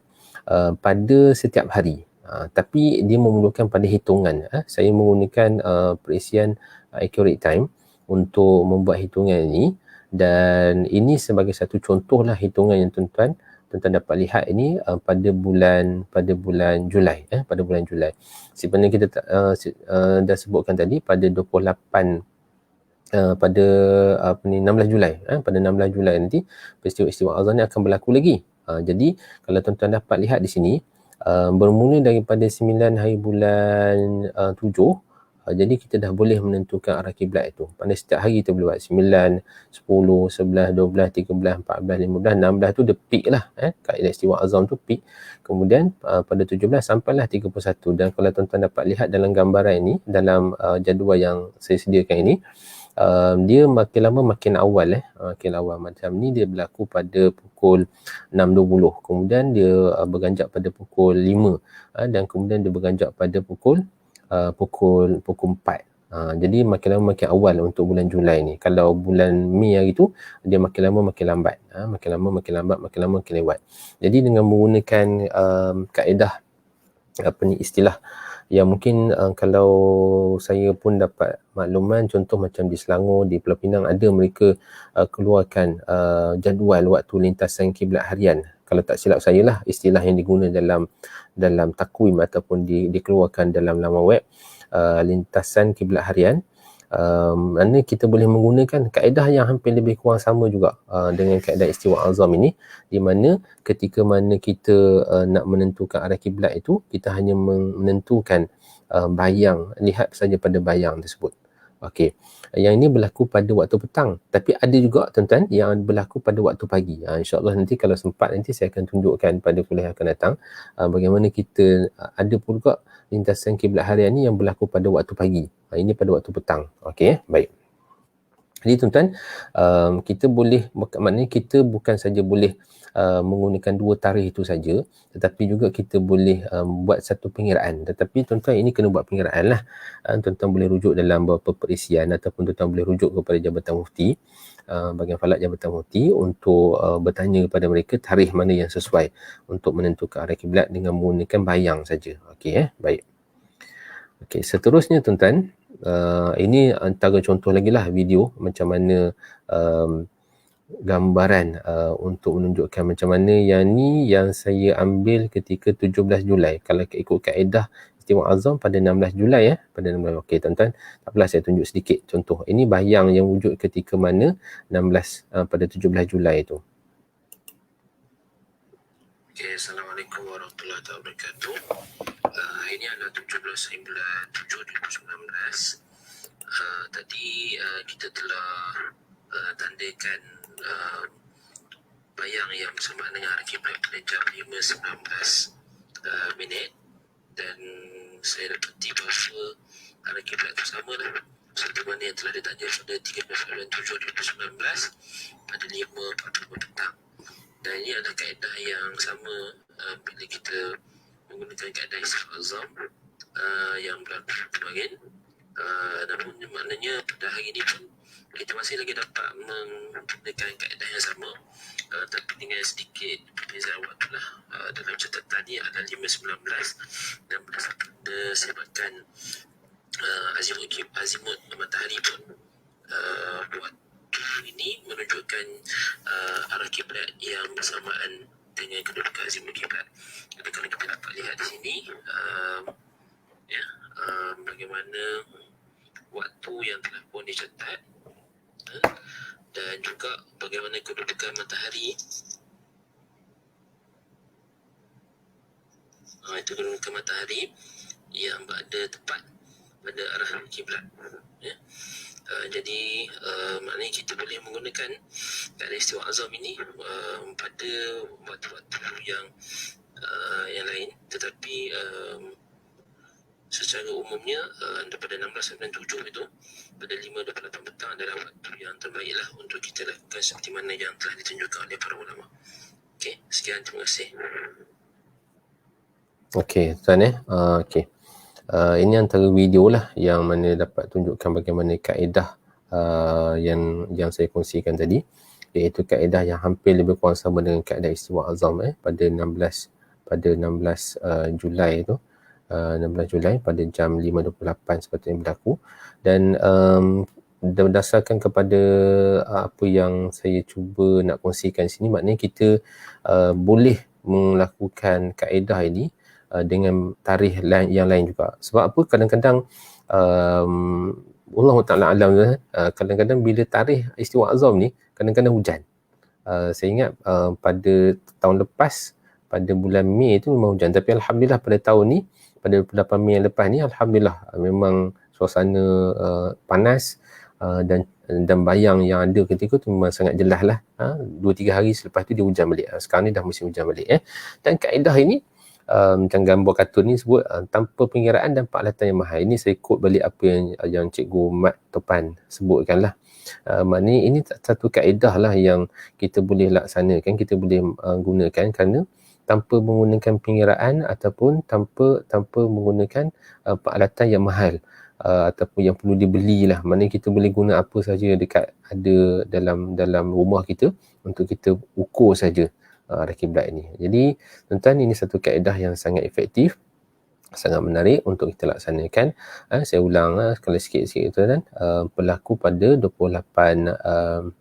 pada setiap hari. Tapi dia memerlukan pada hitungan. Saya menggunakan perisian accurate time untuk membuat hitungan ini, dan ini sebagai satu contoh lah hitungan yang tuan-tuan dapat lihat ini pada bulan Julai. Pada bulan Julai. Sebenarnya kita dah sebutkan tadi pada 28 pada 16 Julai. Pada 16 Julai nanti peristiwa istiwa azam ni akan berlaku lagi. Jadi kalau tuan-tuan dapat lihat di sini, bermula daripada 9 hari bulan 7, jadi kita dah boleh menentukan arah kiblat itu. Pada setiap hari kita boleh buat 9, 10, 11, 12, 13, 14, 15, 16 tu dia peak lah. Kaedah istiwa azam tu peak. Kemudian pada 17 sampailah 31. Dan kalau tuan-tuan dapat lihat dalam gambaran ini, dalam jadual yang saya sediakan ini, dia makin lama makin awal makin awal. Macam ni dia berlaku pada pukul 6.20, kemudian dia berganjak pada pukul 5, dan kemudian dia berganjak pada pukul 4. Jadi makin lama makin awal untuk bulan Julai ni. Kalau bulan Mei hari tu, dia makin lama makin lambat. Makin lama makin lambat, makin lama makin lewat. Jadi dengan menggunakan kaedah istilah yang mungkin kalau saya pun dapat makluman, contoh macam di Selangor, di Pulau Pinang ada mereka keluarkan jadual waktu lintasan kiblat harian. Kalau tak silap saya lah, istilah yang digunakan dalam takwim ataupun dikeluarkan dalam laman web, lintasan kiblat harian. Mana kita boleh menggunakan kaedah yang hampir lebih kurang sama juga dengan kaedah istiwa azam ini, di mana ketika mana kita nak menentukan arah kiblat itu, kita hanya menentukan bayang, lihat saja pada bayang tersebut. Okey, yang ini berlaku pada waktu petang, tapi ada juga tuan-tuan yang berlaku pada waktu pagi. InsyaAllah nanti kalau sempat nanti saya akan tunjukkan pada kuliah akan datang bagaimana kita ada pula lintasan kiblat harian ni yang berlaku pada waktu pagi. Ini pada waktu petang. Okey, baik. Jadi tuan-tuan, kita boleh, maknanya kita bukan saja boleh menggunakan dua tarikh itu saja, tetapi juga kita boleh buat satu pengiraan. Tetapi tuan-tuan ini kena buat pengiraan lah. Tuan-tuan boleh rujuk dalam beberapa perisian ataupun tuan-tuan boleh rujuk kepada Jabatan Mufti, bahagian falak Jabatan Mufti untuk bertanya kepada mereka tarikh mana yang sesuai untuk menentukan arah kiblat dengan menggunakan bayang saja. Okey, baik. Okey, seterusnya tuan-tuan, ini antara contoh lagi lah video macam mana gambaran untuk menunjukkan macam mana yang ni yang saya ambil ketika 17 Julai. Kalau ikut kaedah istiwa azam pada 16 Julai pada 16. Okey tuan-tuan, tak apalah saya tunjuk sedikit contoh. Ini bayang yang wujud ketika mana 16 pada 17 Julai itu. Okay, Assalamualaikum warahmatullahi wabarakatuh. Ini adalah 17/7/2019. Tadi kita telah tandakan bayang yang bersamaan dengan arah kiblat pada jam 5.19 minit, dan saya dapati bahawa arah kiblat itu sama lah seperti mana yang telah ditanya pada 13/7/2019 pada 5.45 petang. Dan ini adalah kaedah yang sama bila kita menggunakan kaedah istiwa azam yang berlaku kemarin. Namun maknanya pada hari ini pun kita masih lagi dapat menggunakan kaedah yang sama, tapi dengan sedikit perbezaan waktu lah. Dalam catatan ni ada 5.19 dan berdasarkan disebabkan azimut matahari pun waktu ini menunjukkan arah kiblat yang bersamaan dengan kedudukan azimut kiblat. Jadi kalau kita dapat lihat di sini bagaimana waktu yang telah pun dicatat dan juga bagaimana kedudukan matahari. Itu kedudukan matahari yang berada tepat pada arah kiblat. Jadi maknanya kita boleh menggunakan kaedah istiwa azam ini pada waktu-waktu yang lain, tetapi secara umumnya daripada 16 dan 7 itu pada 5.28 petang adalah waktu yang terbaik lah untuk kita lakukan seperti mana yang telah ditunjukkan oleh para ulama. Okey, sekian, terima kasih. Okey tuan okey. Ini antara video lah yang mana dapat tunjukkan bagaimana kaedah yang saya kongsikan tadi, iaitu kaedah yang hampir lebih kurang sama dengan kaedah istiwa azam pada 16 Julai itu. 16 Julai pada jam 5.28 seperti yang berlaku. Dan berdasarkan kepada apa yang saya cuba nak kongsikan sini, maknanya kita boleh melakukan kaedah ini dengan tarikh yang lain juga. Sebab apa? Kadang-kadang Allah Ta'ala alam, kadang-kadang bila tarikh istiwa azam ni kadang-kadang hujan. Saya ingat pada tahun lepas pada bulan Mei itu memang hujan, tapi alhamdulillah pada tahun ni pada 8 Mei yang lepas ni alhamdulillah memang suasana panas dan bayang yang ada ketika tu memang sangat jelas lah. 2-3 hari selepas tu dia hujan balik. Sekarang ni dah musim hujan balik. Dan kaedah ini macam gambar kartun ni sebut tanpa pengiraan dan peralatan yang mahal. Ini saya quote balik apa yang Cikgu Mat Topan sebutkan lah. Maknanya ini satu kaedah lah yang kita boleh laksanakan, kita boleh gunakan kerana tanpa menggunakan pengiraan ataupun tanpa menggunakan peralatan yang mahal. ataupun yang perlu dibeli lah. Maknanya kita boleh guna apa saja dekat ada dalam rumah kita untuk kita ukur saja arah kiblat ini. Jadi tuan-tuan, ini satu kaedah yang sangat efektif, sangat menarik untuk kita laksanakan. Saya ulang sekali sikit-sikit tuan-tuan. Berlaku pada 28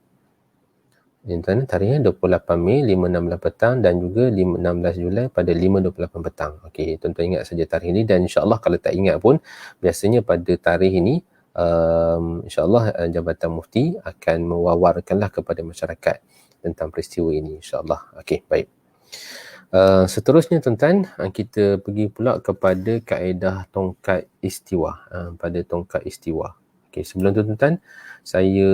tarikhnya 28 Mei 5.16 petang dan juga 16 Julai pada 5.28 petang. Okey, tuan-tuan ingat saja tarikh ini, dan insya-Allah kalau tak ingat pun biasanya pada tarikh ini insya-Allah Jabatan Mufti akan mewawarkanlah kepada masyarakat tentang peristiwa ini, insya-Allah. Okey, baik. Seterusnya tuan-tuan, kita pergi pula kepada kaedah tongkat istiwa. Pada tongkat istiwa. Okey, sebelum tu tuan-tuan, saya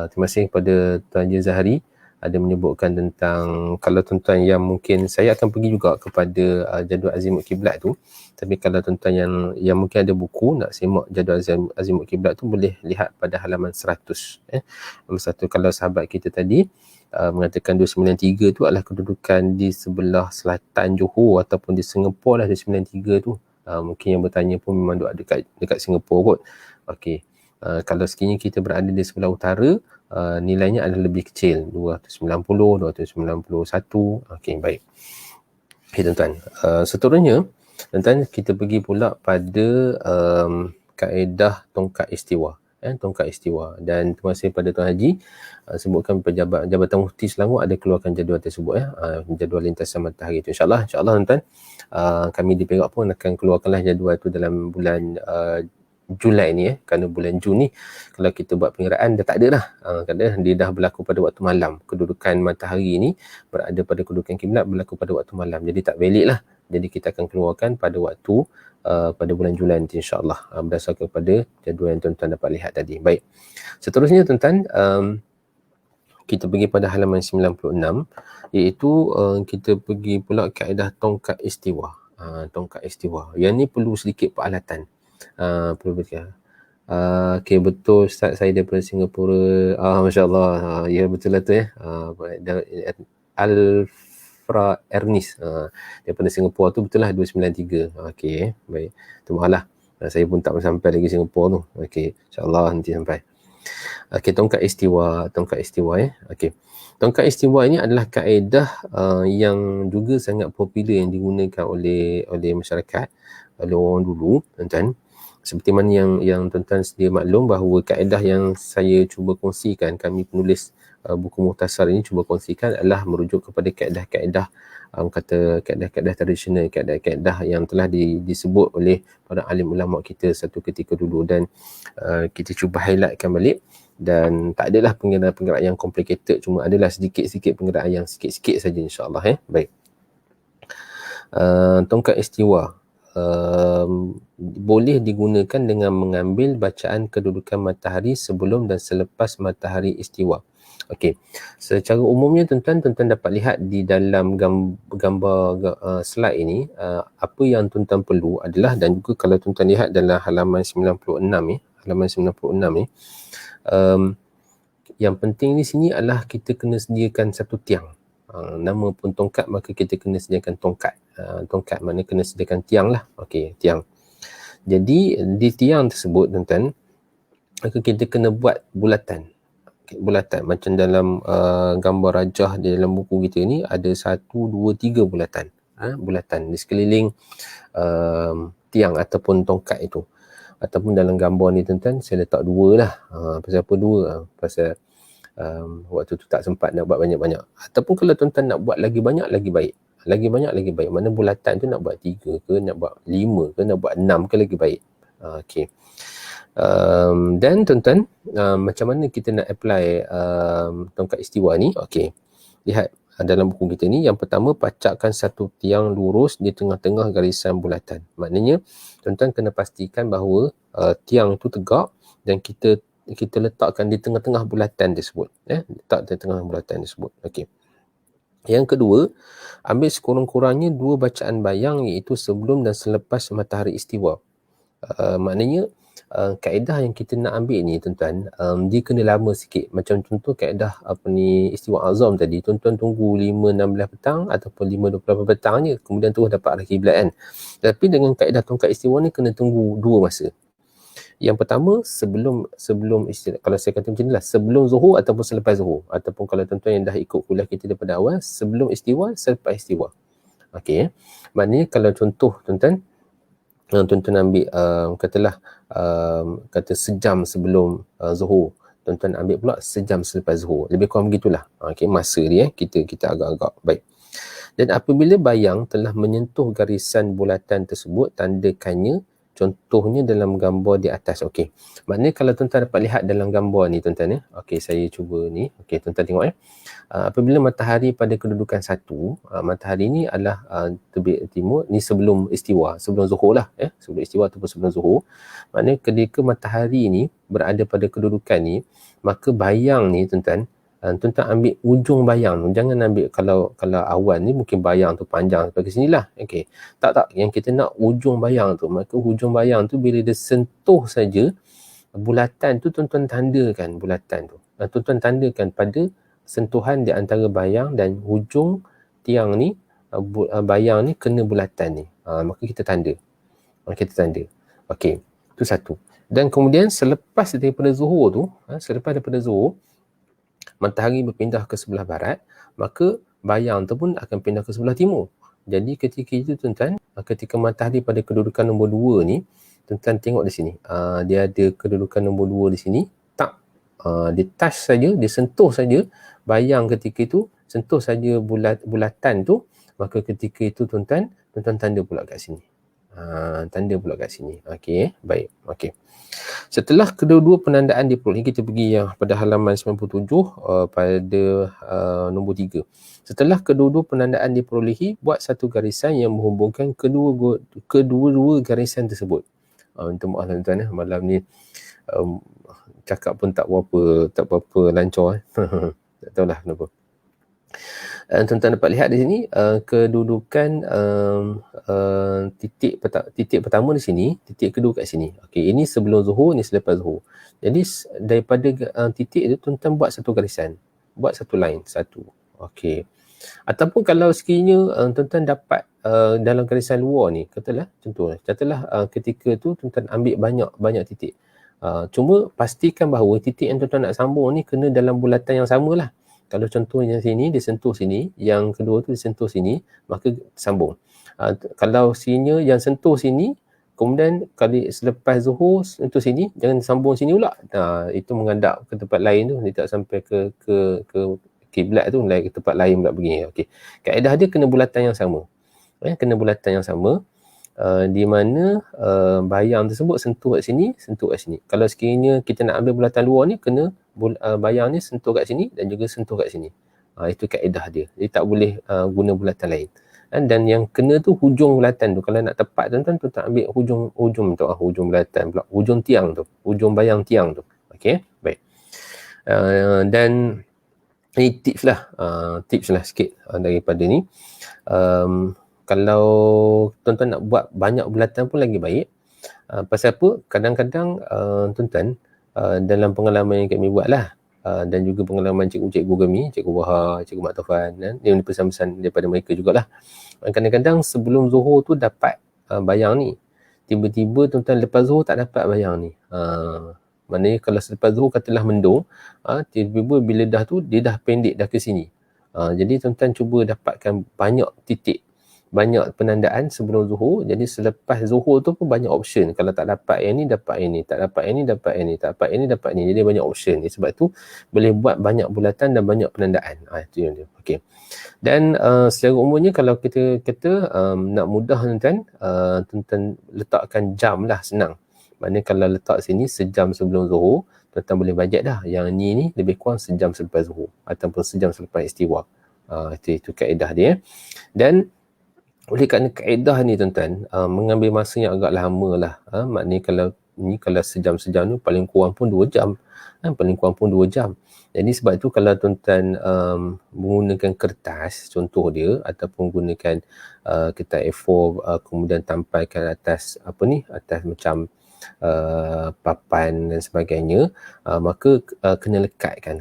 terima kasih kepada Tuan Haji Zahari ada menyebutkan tentang, kalau tuan-tuan yang mungkin saya akan pergi juga kepada jadual azimut kiblat tu, tapi kalau tuan-tuan yang mungkin ada buku nak semak jadual azimut kiblat tu, boleh lihat pada halaman 100. Halaman 100, kalau sahabat kita tadi mengatakan 293 tu adalah kedudukan di sebelah selatan Johor ataupun di Singapura lah 293 tu. Mungkin yang bertanya pun memang dekat Singapura kot. Okey. Kalau sekiranya kita berada di sebelah utara, nilainya adalah lebih kecil, 290, 291. Okey, baik. Okey tuan-tuan, seterusnya tuan-tuan, kita pergi pula pada kaedah tongkat istiwa. Tongkat istiwa, dan terima kasih pada Tuan Haji sebutkan Jabatan Mufti Selangor ada keluarkan jadual tersebut, jadual lintasan matahari itu. InsyaAllah tuan-tuan, kami di Perak pun akan keluarkanlah jadual itu dalam bulan Julai ni, kerana bulan Jun ni kalau kita buat pengiraan dah tak ada dah, kerana dia dah berlaku pada waktu malam. Kedudukan matahari ni berada pada kedudukan kiblat berlaku pada waktu malam, jadi tak valid lah. Jadi kita akan keluarkan pada waktu pada bulan Julai nanti, insyaAllah, berdasarkan kepada jadual yang tuan-tuan dapat lihat tadi. Baik, seterusnya tuan-tuan, kita pergi pada halaman 96, iaitu kita pergi pula kaedah tongkat istiwa. Tongkat istiwa yang ni perlu sedikit peralatan. Perlu berkata. Okey, betul Ustaz, saya daripada Singapura. Masya-Allah. Ya, betul lah tu ya. Alfra Ernest daripada Singapura tu, betul lah 293. Okey, baik. Termalah. Saya pun tak sampai lagi Singapura tu. Okey, insya-Allah nanti sampai. Okey, tongkat istiwa Okey. Tongkat istiwa ini adalah kaedah yang juga sangat popular yang digunakan oleh masyarakat, oleh orang dulu, tuan-tuan. Seperti mana yang tuan-tuan sedia maklum bahawa kaedah yang saya cuba kongsikan, kami penulis buku Mukhtasar ini cuba kongsikan, adalah merujuk kepada kaedah-kaedah kata kaedah-kaedah tradisional, kaedah-kaedah yang telah disebut oleh para alim ulama kita satu ketika dulu, dan kita cuba highlightkan balik. Dan tak adalah pengiraan yang complicated, cuma adalah sedikit-sikit pengiraan yang sikit-sikit saja, insyaAllah. Baik. Tongkat istiwa boleh digunakan dengan mengambil bacaan kedudukan matahari sebelum dan selepas matahari istiwa. Okey, secara umumnya tuan-tuan dapat lihat di dalam gambar slide ini, apa yang tuan-tuan perlu adalah, dan juga kalau tuan-tuan lihat dalam halaman 96 ni, yang penting di sini adalah kita kena sediakan satu tiang. Nama pun tongkat, maka kita kena sediakan tongkat. Tongkat maknanya kena sediakan tiang lah. Okey, tiang. Jadi di tiang tersebut tuan-tuan, maka kita kena buat bulatan. Bulatan macam dalam gambar rajah di dalam buku kita ni ada 1, 2, 3 bulatan. Bulatan di sekeliling tiang ataupun tongkat itu. Ataupun dalam gambar ni tuan-tuan, saya letak 2 lah. Pasal apa 2? Pasal waktu tu tak sempat nak buat banyak-banyak. Ataupun kalau tuan-tuan nak buat lagi banyak, lagi baik. Lagi banyak, lagi baik. Mana bulatan tu nak buat 3 ke, nak buat 5 ke, nak buat 6 ke, lagi baik. Okey. Dan tuan-tuan, macam mana kita nak apply tongkat istiwa ni? Okey. Lihat dalam buku kita ni, yang pertama, pacakkan satu tiang lurus di tengah-tengah garisan bulatan. Maknanya, tuan-tuan kena pastikan bahawa tiang itu tegak dan kita letakkan di tengah-tengah bulatan tersebut. Letak di tengah bulatan tersebut. Okey. Yang kedua, ambil sekurang-kurangnya 2 bacaan bayang, iaitu sebelum dan selepas matahari istiwa. Maknanya kaedah yang kita nak ambil ni tuan-tuan, dia kena lama sikit. Macam contoh kaedah istiwa azam tadi, tuan-tuan tunggu 5.16 petang ataupun 5.28 petang je, kemudian terus dapat arah kiblat kan. Tapi dengan kaedah tongkat istiwa ni kena tunggu 2 masa. Yang pertama sebelum istilah, kalau saya kata macam ni lah, sebelum zuhur ataupun selepas zuhur, ataupun kalau tuan-tuan yang dah ikut kuliah kita daripada awal, sebelum istiwa, selepas istiwa. Okey, maknanya kalau contoh tuan-tuan ambil katalah kata sejam sebelum zuhur, tuan-tuan ambil pula sejam selepas zuhur, lebih kurang begitulah. Okey, masa dia kita agak-agak baik. Dan apabila bayang telah menyentuh garisan bulatan tersebut, tandakannya contohnya dalam gambar di atas. Okey, maknanya kalau tuan-tuan dapat lihat dalam gambar ni tuan-tuan ya. Okey, saya cuba ni. Okey, tuan-tuan tengok ya. Apabila matahari pada kedudukan 1, matahari ni adalah terbit timur, ni sebelum istiwa, sebelum zuhur lah ya, sebelum istiwa ataupun sebelum zuhur. Maknanya ketika matahari ni berada pada kedudukan ni, maka bayang ni tuan-tuan, tuan-tuan ambil ujung bayang, jangan ambil kalau awan ni mungkin bayang tu panjang sampai ke sinilah. Okey, tak, yang kita nak ujung bayang tu. Maka ujung bayang tu bila dia sentuh saja bulatan tu, tuan-tuan tandakan bulatan tu, tuan-tuan tandakan pada sentuhan di antara bayang dan hujung tiang ni, bayang ni kena bulatan ni, maka kita tanda. Okey, itu satu. Dan kemudian selepas daripada zuhur, matahari berpindah ke sebelah barat, maka bayang tu pun akan pindah ke sebelah timur. Jadi ketika itu tuan-tuan, ketika matahari pada kedudukan nombor 2 ni, tuan-tuan tengok di sini, dia ada kedudukan nombor 2 di sini, dia touch saja, dia sentuh saja bayang ketika itu, sentuh saja bulatan tu, maka ketika itu tuan-tuan tanda pula kat sini. Okey, baik. Okey. Setelah kedua-dua penandaan diperolehi, kita pergi yang pada halaman 97 pada nombor 3. Setelah kedua-dua penandaan diperolehi, buat satu garisan yang menghubungkan kedua-dua garisan tersebut. Minta maaf tuan-tuan ya, malam ni cakap pun tak berapa lancar. Tak tahulah kenapa. Tuan-tuan dapat lihat di sini kedudukan titik pertama di sini, titik kedua kat sini. Okey, ini sebelum zuhur, ini selepas zuhur. Jadi daripada titik itu tuan-tuan buat satu garisan, buat satu line, satu. Okey. Ataupun kalau sekiranya tuan-tuan dapat dalam garisan luar ni, katalah ketika tu tuan-tuan ambil banyak titik. Cuma pastikan bahawa titik yang tuan-tuan nak sambung ni kena dalam bulatan yang samalah. Kalau contohnya sini dia sentuh sini, yang kedua tu dia sentuh sini, maka sambung. Kalau sininya yang sentuh sini, kemudian kali selepas zuhur sentuh sini, jangan sambung sini pula. Itu menghadap ke tempat lain tu, dia tak sampai ke kiblat tu, ke tempat lain pula begini. Okey. Kaedah dia kena bulatan yang sama. Kena bulatan yang sama. Di mana bayang tersebut sentuh kat sini. Kalau sekiranya kita nak ambil bulatan luar ni, kena bayang ni sentuh kat sini dan juga sentuh kat sini. Itu kaedah dia. Dia tak boleh guna bulatan lain. Dan yang kena tu hujung bulatan tu. Kalau nak tepat tuan-tuan ambil hujung bulatan pula. Hujung tiang tu. Hujung bayang tiang tu. Okey, baik. Dan ini tips lah sikit daripada ni. Kalau tuan-tuan nak buat banyak bulatan pun lagi baik. Pasal apa? Kadang-kadang tuan-tuan dalam pengalaman yang kami buat lah, dan juga pengalaman cikgu-cikgu kami, Cikgu Wahab, Cikgu Mak Taufan, ini pesan-pesan daripada mereka jugalah. Kadang-kadang sebelum zuhur tu dapat bayang ni, tiba-tiba tuan-tuan lepas zuhur tak dapat bayang ni. Maknanya kalau selepas zuhur katalah mendung, tiba-tiba bila dah tu dia dah pendek dah ke sini. Jadi tuan-tuan cuba dapatkan banyak titik, banyak penandaan sebelum zuhur. Jadi selepas zuhur tu pun banyak option. Kalau tak dapat yang ni, dapat yang ni. Tak dapat yang ni, dapat yang ni. Tak dapat yang ni, dapat yang ni. Jadi banyak option. Sebab tu boleh buat banyak bulatan dan banyak penandaan. Itu yang dia. Okey. Dan secara umumnya kalau kita kata nak mudah tuan-tuan, tuan-tuan letakkan jam lah, senang. Maknanya kalau letak sini sejam sebelum zuhur, tuan-tuan boleh bajet dah. Yang ni lebih kurang sejam selepas zuhur ataupun sejam selepas istiwa. Itu kaedah dia. Dan oleh kerana kaedah ni tuan-tuan mengambil masa yang agak lama lah. Maknanya kalau sejam-sejam ni paling kurang pun 2 jam. Paling kurang pun 2 jam. Jadi sebab itu kalau tuan-tuan menggunakan kertas, contoh dia, ataupun gunakan kertas A4, kemudian tampalkan atas atas macam papan dan sebagainya, maka kena lekatkan.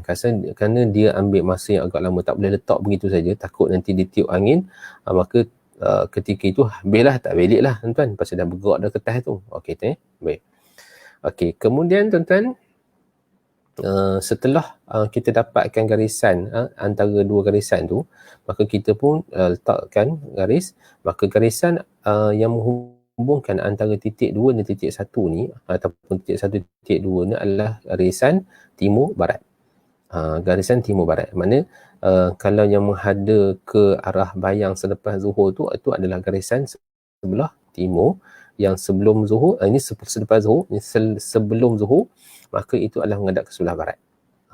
Kerana dia ambil masa yang agak lama, tak boleh letak begitu saja, takut nanti ditiup angin, maka ketika itu habislah, tak belik lah tuan-tuan, pasal dah bergerak dah kertas tu. Okey tu baik. Okey, kemudian tuan-tuan, setelah kita dapatkan garisan antara dua garisan tu, maka kita pun letakkan garis, maka garisan yang menghubungkan antara titik 2 dan titik 1 ni, ataupun titik 1 titik 2 ni adalah garisan timur barat. Garisan timur barat, mana kalau yang menghadap ke arah bayang selepas zuhur tu, itu adalah garisan sebelah timur. Yang sebelum zuhur, ini selepas zuhur, ini sebelum zuhur, maka itu adalah menghadap ke sebelah barat.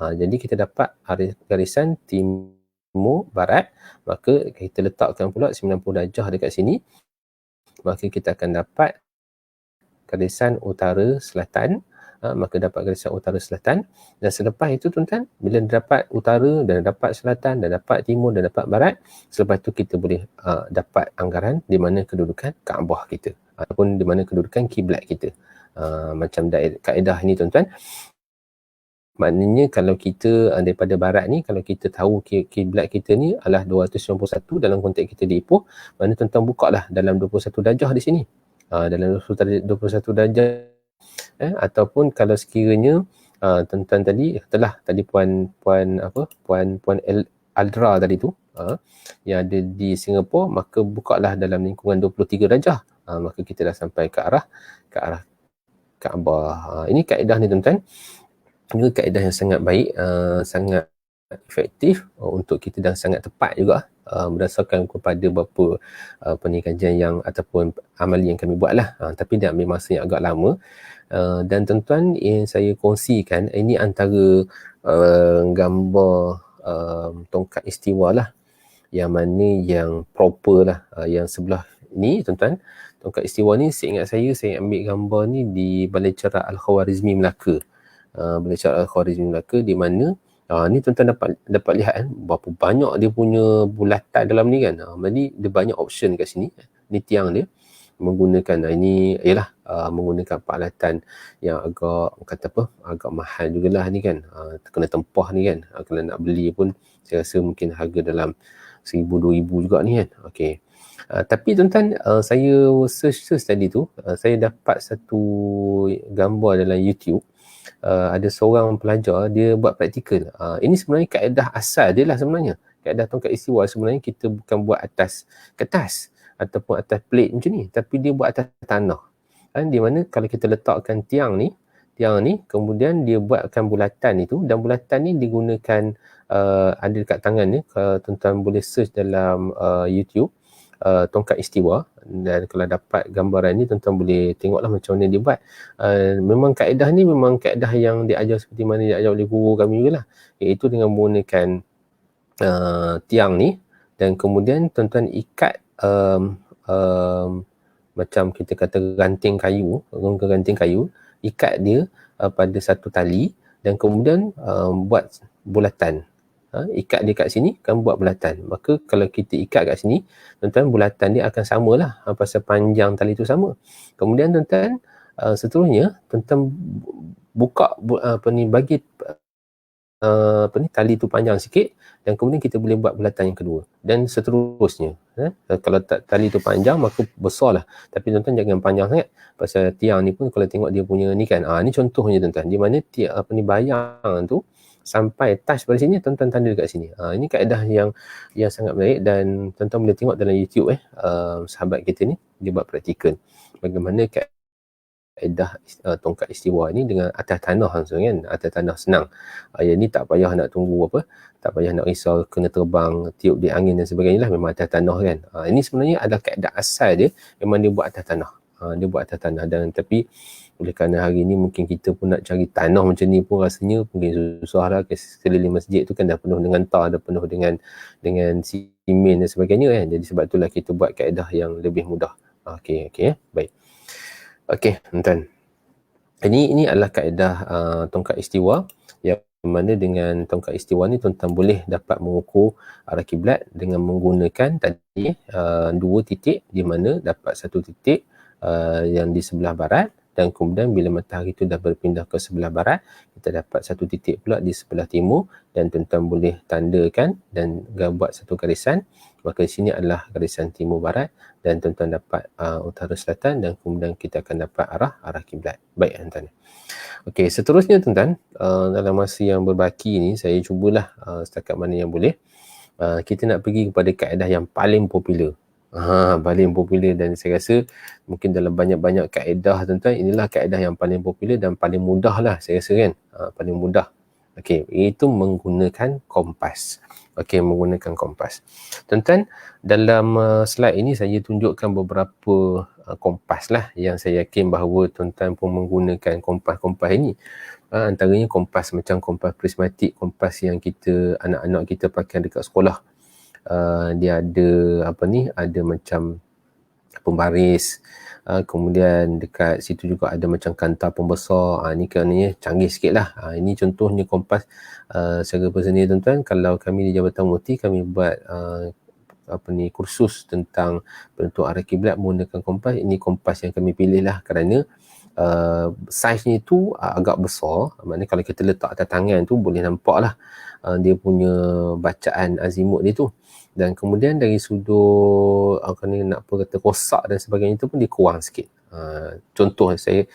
Jadi kita dapat garisan timur barat, maka kita letakkan pula 90 darjah dekat sini, maka kita akan dapat garisan utara selatan. Maka dapat garisan utara selatan, dan selepas itu tuan-tuan, bila dapat utara dan dapat selatan dan dapat timur dan dapat barat, selepas itu kita boleh dapat anggaran di mana kedudukan Kaabah kita ataupun di mana kedudukan kiblat kita. Macam kaedah ni tuan-tuan, maknanya kalau kita daripada barat ni, kalau kita tahu kiblat kita ni adalah 291 dalam konteks kita di Ipoh, mana tuan-tuan buka lah dalam 21 darjah di sini. Dalam 21 darjah, ataupun kalau sekiranya tuan-tuan tadi puan Aldra tadi tu yang ada di Singapura, maka buka lah dalam lingkungan 23 darjah. Maka kita dah sampai ke arah Kaabah. Ini kaedah ni tuan-tuan, ini kaedah yang sangat baik, sangat efektif untuk kita, dan sangat tepat juga berdasarkan kepada beberapa kajian yang ataupun amali yang kami buat lah, tapi dia ambil masa yang agak lama. Dan tuan-tuan, yang saya kongsikan ini antara gambar tongkat istiwa lah, yang mana yang proper lah. Yang sebelah ni tuan-tuan, tongkat istiwa ni seingat saya ambil gambar ni di Balai Cerah Al-Khwarizmi Melaka. Balai Cerah Al-Khwarizmi Melaka, di mana ni tuan-tuan dapat lihat berapa banyak dia punya bulatan dalam ni kan. Jadi dia banyak option kat sini. Ni tiang dia menggunakan, ini ialah menggunakan peralatan yang agak mahal jugalah ni kan. Kena tempah ni kan. Kalau nak beli pun saya rasa mungkin harga dalam 1,000-2,000 juga ni kan. Okey. Tapi tuan-tuan, saya search tadi tu, saya dapat satu gambar dalam YouTube. Ada seorang pelajar, dia buat praktikal. Ini sebenarnya kaedah asal dia lah sebenarnya. Kaedah tongkat istiwa sebenarnya kita bukan buat atas kertas ataupun atas plate macam ni, tapi dia buat atas tanah. Di mana kalau kita letakkan tiang ni, kemudian dia buatkan bulatan itu, dan bulatan ni digunakan ada dekat tangan ni. Kalau tuan-tuan boleh search dalam YouTube tongkat istiwa, dan kalau dapat gambaran ni tuan-tuan boleh tengoklah macam mana dia buat. Memang kaedah ni memang kaedah yang diajar seperti mana diajar oleh guru kami jugalah, iaitu dengan menggunakan tiang ni, dan kemudian tuan-tuan ikat macam kita kata ranting kayu, ikat dia pada satu tali, dan kemudian buat bulatan. Ikat dia kat sini, kan buat bulatan. Maka kalau kita ikat kat sini, tuan-tuan, bulatan dia akan samalah, pasal panjang tali tu sama. Kemudian tuan-tuan, seterusnya tuan-tuan buka bagi tali tu panjang sikit, dan kemudian kita boleh buat bulatan yang kedua, dan seterusnya. Kalau tali tu panjang, maka besar lah, tapi tuan-tuan jangan panjang sangat, pasal tiang ni pun kalau tengok dia punya ni kan, ni contohnya tuan-tuan, di mana bayang tu sampai touch pada sini, tuan-tuan tanda dekat sini. Ini kaedah yang sangat baik, dan tuan-tuan boleh tengok dalam YouTube sahabat kita ni dia buat praktikal bagaimana kaedah tongkat istiwa ni dengan atas tanah langsung kan, atas tanah senang. Yang ni tak payah nak tunggu tak payah nak risau kena terbang, tiup di angin dan sebagainya lah, memang atas tanah kan. Ini sebenarnya adalah kaedah asal dia, memang dia buat atas tanah. Dan tapi oleh kerana hari ni mungkin kita pun nak cari tanah macam ni pun rasanya mungkin susah lah. Sekeliling masjid tu kan dah penuh dengan tar, dah penuh dengan simen dan sebagainya kan. Jadi sebab itulah kita buat kaedah yang lebih mudah. Okey, baik. Okey, tuan-tuan. Ini adalah kaedah tongkat istiwa, yang mana dengan tongkat istiwa ni tuan-tuan boleh dapat mengukur arah kiblat dengan menggunakan tadi 2 titik, di mana dapat satu titik yang di sebelah barat, dan kemudian bila matahari itu dah berpindah ke sebelah barat, kita dapat satu titik pula di sebelah timur, dan tuan-tuan boleh tandakan dan buat satu garisan, maka di sini adalah garisan timur barat, dan tuan-tuan dapat utara selatan, dan kemudian kita akan dapat arah kiblat. Baik tuan-tuan. Okey, seterusnya tuan-tuan, dalam masa yang berbaki ni saya cubalah setakat mana yang boleh kita nak pergi kepada kaedah yang paling popular. Paling popular, dan saya rasa mungkin dalam banyak-banyak kaedah tuan-tuan, inilah kaedah yang paling popular dan paling mudah lah saya rasa kan. Paling mudah. Okey, itu menggunakan kompas. Okey, menggunakan kompas. Tuan-tuan, dalam slide ini saya tunjukkan beberapa kompas lah yang saya yakin bahawa tuan-tuan pun menggunakan kompas-kompas ini. Antaranya kompas macam kompas prismatik, kompas yang anak-anak kita pakai dekat sekolah. Dia ada ada macam pembaris, kemudian dekat situ juga ada macam kantar pembesar. Ni kerana canggih sikit lah. Ini contohnya kompas secara personal tuan-tuan. Kalau kami di Jabatan Mufti, kami buat kursus tentang penentuan arah kiblat menggunakan kompas. Ini kompas yang kami pilih lah kerana saiznya tu agak besar. Maknanya kalau kita letak atas tangan tu boleh nampak lah dia punya bacaan azimut dia tu. Dan kemudian dari sudut kosak dan sebagainya tu pun dia kurang sikit. Contoh saya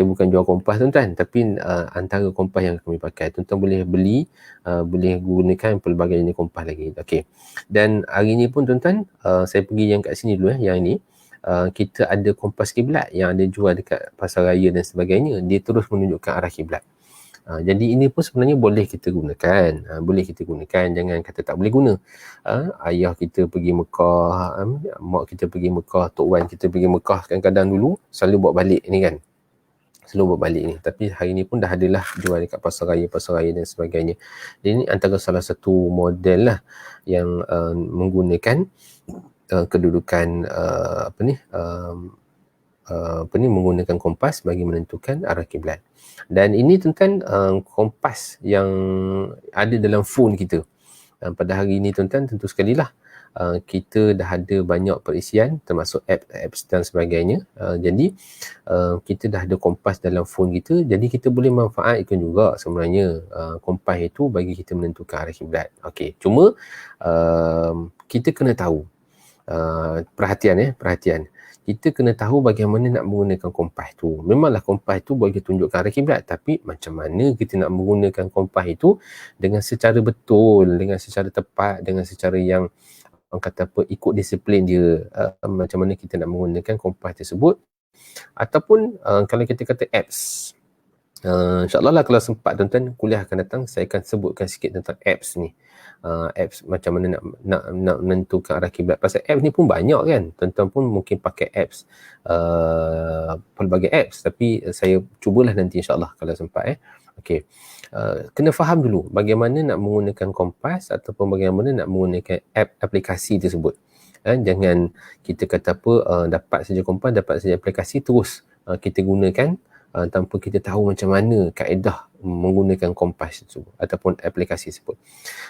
bukan jual kompas tuan-tuan, tapi antara kompas yang kami pakai, tuan-tuan boleh beli, boleh gunakan pelbagai jenis kompas lagi. Okey. Dan hari ni pun tuan-tuan, saya pergi yang kat sini dulu yang ini. Kita ada kompas kiblat yang ada jual dekat pasar raya dan sebagainya. Dia terus menunjukkan arah kiblat. Jadi ini pun sebenarnya boleh kita gunakan. Jangan kata tak boleh guna. Ayah kita pergi Mekah, mak kita pergi Mekah, Tok Wan kita pergi Mekah kadang-kadang dulu selalu bawa balik ni kan. Tapi hari ni pun dah adalah jual dekat pasar raya dan sebagainya. Jadi ini antara salah satu model lah yang menggunakan kedudukan menggunakan kompas bagi menentukan arah kiblat. Dan ini tuan-tuan kompas yang ada dalam phone kita. Pada hari ini tuan-tuan, tentu sekali lah kita dah ada banyak perisian termasuk apps dan sebagainya. Jadi kita dah ada kompas dalam phone kita, jadi kita boleh manfaatkan juga sebenarnya kompas itu bagi kita menentukan arah kiblat. Okey, cuma kita kena tahu perhatian. Kita kena tahu bagaimana nak menggunakan kompas tu. Memanglah kompas tu boleh tunjukkan arah kiblat, tapi macam mana kita nak menggunakan kompas itu dengan secara betul, dengan secara tepat, dengan secara yang ikut disiplin dia. Macam mana kita nak menggunakan kompas tersebut. Ataupun kalau kita kata apps, InsyaAllah lah kalau sempat tuan-tuan kuliah akan datang, saya akan sebutkan sikit tentang apps ni. Apps macam mana nak menentukan arah kiblat. Pasal apps ni pun banyak kan. Tuan-tuan pun mungkin pakai apps, pelbagai apps, tapi saya cubalah nanti insyaAllah kalau sempat. Okey. Kena faham dulu bagaimana nak menggunakan kompas ataupun bagaimana nak menggunakan aplikasi tersebut. Jangan kita kata dapat saja kompas, dapat saja aplikasi, terus kita gunakan tanpa kita tahu macam mana kaedah menggunakan kompas itu ataupun aplikasi tersebut.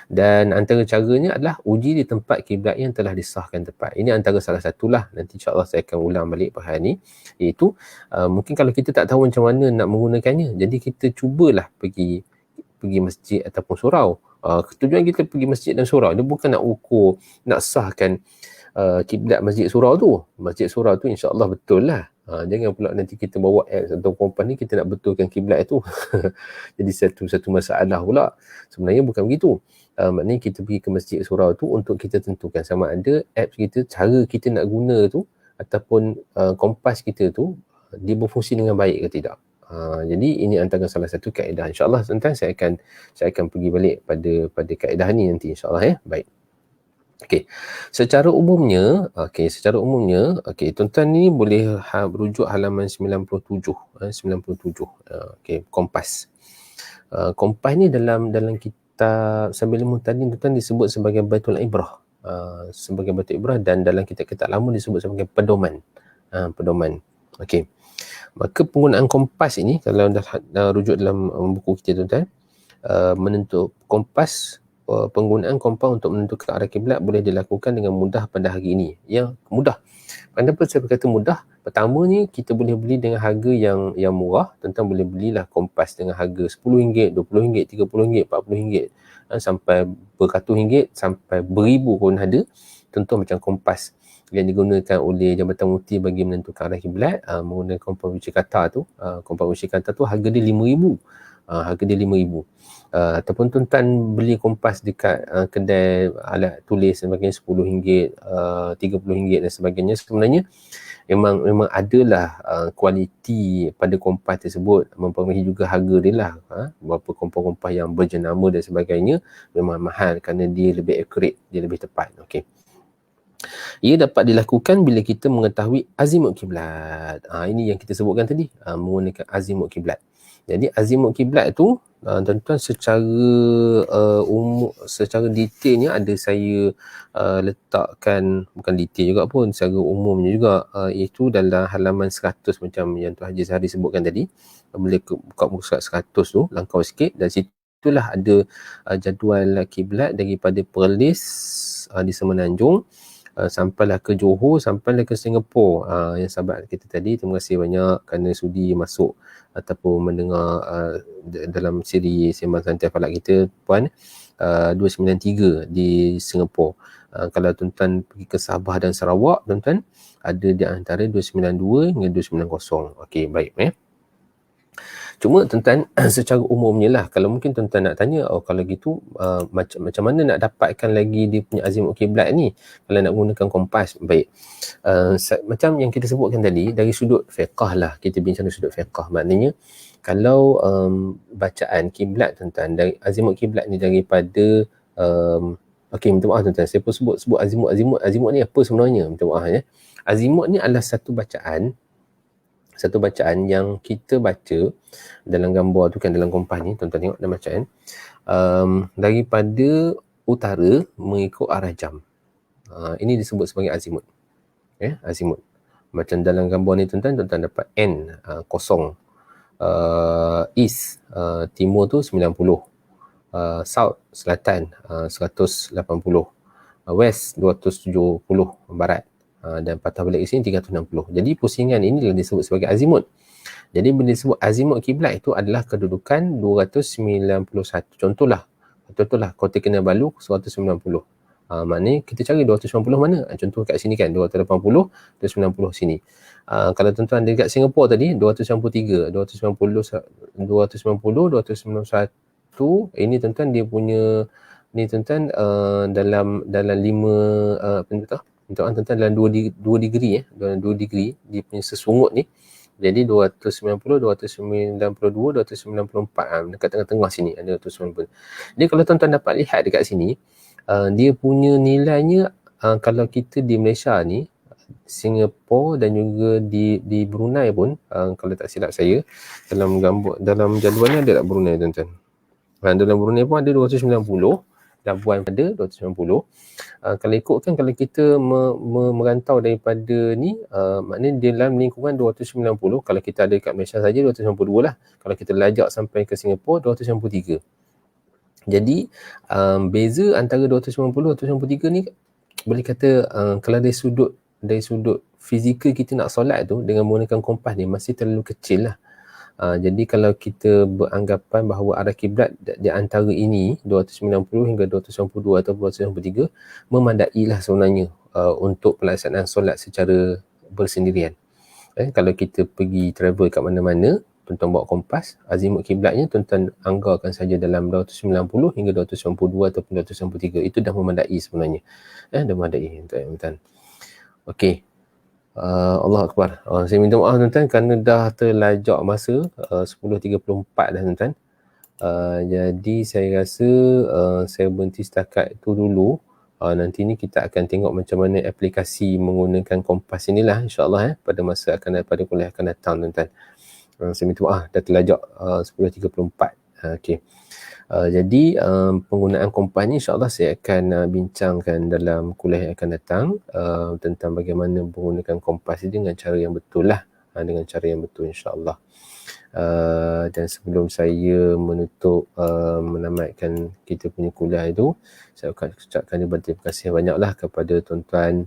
Dan antara caranya adalah uji di tempat kiblat yang telah disahkan tepat. Ini antara salah satulah, nanti insyaAllah saya akan ulang balik pada hari ini, iaitu mungkin kalau kita tak tahu macam mana nak menggunakannya, jadi kita cubalah pergi masjid ataupun surau. Tujuan kita pergi masjid dan surau dia bukan nak ukur, nak sahkan kiblat masjid surau tu. Masjid surau tu insyaAllah betul lah. Jangan pula nanti kita bawa apps atau kompas ni kita nak betulkan kiblat itu. Jadi satu masalah pula. Sebenarnya bukan begitu. Maknanya kita pergi ke masjid surau tu untuk kita tentukan sama ada apps kita, cara kita nak guna tu ataupun kompas kita tu dia berfungsi dengan baik ke tidak. Jadi ini antara salah satu kaedah. InsyaAllah tuan-tuan saya akan pergi balik pada kaedah ni nanti insyaAllah. Baik. Okey. Secara umumnya, tuan-tuan ni boleh rujuk halaman 97. Okey, kompas. Kompas ni dalam kitab Sabil Muhtadin tuan-tuan disebut sebagai Baitul Ibrah. Sebagai Baitul Ibrah, dan dalam kitab-kitab lama disebut sebagai pedoman. Pedoman. Okey. Maka penggunaan kompas ini kalau dah rujuk dalam buku kita tuan-tuan, menentuk kompas penggunaan kompas untuk menentukan arah kiblat boleh dilakukan dengan mudah pada hari ini. Yang mudah. Kenapa saya berkata mudah? Pertama ni kita boleh beli dengan harga yang murah. Tuan-tuan boleh belilah kompas dengan harga RM10, RM20, RM30, RM40, sampai beratus ringgit, sampai beribu pun ada. Contoh macam kompas yang digunakan oleh Jabatan Mufti bagi menentukan arah kiblat, menggunakan kompas uci kata tu. Kompas uci kata tu harga dia RM5,000. Harga dia RM5,000. Ataupun tuan-tuan beli kompas dekat kedai alat tulis sebagainya RM10, RM30 dan sebagainya. Sebenarnya memang adalah kualiti pada kompas tersebut, mempengaruhi juga harga dia lah. Berapa kompas-kompas yang berjenama dan sebagainya memang mahal kerana dia lebih accurate, dia lebih tepat. Okey. Ia dapat dilakukan bila kita mengetahui azimut kiblat. Ini yang kita sebutkan tadi, menggunakan azimut kiblat. Jadi azimut kiblat tu tuan-tuan secara detailnya ada saya letakkan, bukan detail juga pun, secara umumnya juga, iaitu dalam halaman 100 macam yang Tuan Haji Zahari sebutkan tadi. Boleh buka muka surat 100 tu, langkau sikit, dan situlah ada jadual kiblat daripada Perlis di Semenanjung, sampailah ke Johor, sampailah ke Singapura. Yang sahabat kita tadi, terima kasih banyak kerana sudi masuk ataupun mendengar dalam siri Sembang Santai Falak kita, Puan. 293 di Singapura. Kalau tuan-tuan pergi ke Sabah dan Sarawak, tuan-tuan, ada di antara 292 hingga 290. Okey, baik. Cuma tuan-tuan, secara umumnya lah, kalau mungkin tuan-tuan nak tanya, kalau gitu macam mana nak dapatkan lagi dia punya azimut kiblat ni kalau nak gunakan kompas? Baik. Macam yang kita sebutkan tadi, dari sudut fiqh lah, kita bincang dari sudut fiqh. Maknanya kalau bacaan kiblat tuan-tuan, dari azimut kiblat ni daripada okey, minta maaf tuan-tuan, saya pun sebut azimut ni apa sebenarnya, minta maaf ya. Azimut ni adalah satu bacaan yang kita baca dalam gambar tu kan, dalam kompas ni, tuan-tuan tengok dalam bacaan, daripada utara mengikut arah jam. Ini disebut sebagai azimut. Azimut. Macam dalam gambar ni tuan-tuan dapat N, kosong. East, timur tu 90. South, selatan, 180. West, 270. Barat. Dan patah balik ke sini 360. Jadi pusingan ini disebut sebagai azimut. Jadi bila disebut azimut kiblat itu adalah kedudukan 291. Contohlah Kota Kinabalu 190. Maknanya kita cari 290 mana? Contoh kat sini kan 280, 290 sini. Kalau tuan-tuan dekat Singapura tadi 293, 291. Ini tuan-tuan dia punya ni tuan-tuan dalam 5 tuan-tuan dalam 2 degree dalam 2 degree dia punya sesungut ni. Jadi 290, 292, 294, dekat tengah-tengah sini ada 290. Jadi kalau tuan-tuan dapat lihat dekat sini, dia punya nilainya, kalau kita di Malaysia ni, Singapura dan juga di Brunei pun, kalau tak silap saya, dalam jadual ni ada tak Brunei tuan-tuan? Dalam Brunei pun ada 290. Labuan pada 290. Kalau ikutkan, kalau kita merantau daripada ni, maknanya dalam lingkungan 290. Kalau kita ada kat Malaysia saja 292 lah. Kalau kita lajak sampai ke Singapura 293. Jadi beza antara 290 dan 293 ni boleh kata kalau dari sudut fizikal kita nak solat tu dengan menggunakan kompas ni masih terlalu kecil lah. Jadi kalau kita beranggapan bahawa arah kiblat di antara ini 290 hingga 292 atau 293 memadai lah sebenarnya untuk pelaksanaan solat secara bersendirian. Kalau kita pergi travel kat mana-mana, tuan-tuan bawa kompas, azimut kiblatnya tuan-tuan anggarkan saja dalam 290 hingga 292 ataupun 293. Itu dah memadai sebenarnya. Dah memadai tuan-tuan. Okey. Allah Akbar. Saya minta maaf tuan-tuan kerana dah terlajak masa 10.34 dah tuan-tuan. Jadi saya rasa saya berhenti setakat itu dulu. Nanti ni kita akan tengok macam mana aplikasi menggunakan kompas inilah insya-Allah pada masa pada kuliah akan datang tuan-tuan. Saya minta maaf dah terlajak 10.34. Okey. Jadi penggunaan kompas ni insya-Allah saya akan bincangkan dalam kuliah yang akan datang tentang bagaimana menggunakan kompas ini dengan cara yang betul lah, dengan cara yang betul insya-Allah. Dan sebelum saya menutup menamatkan kita punya kuliah itu, saya akan ucapkan terima kasih banyaklah kepada tuan-tuan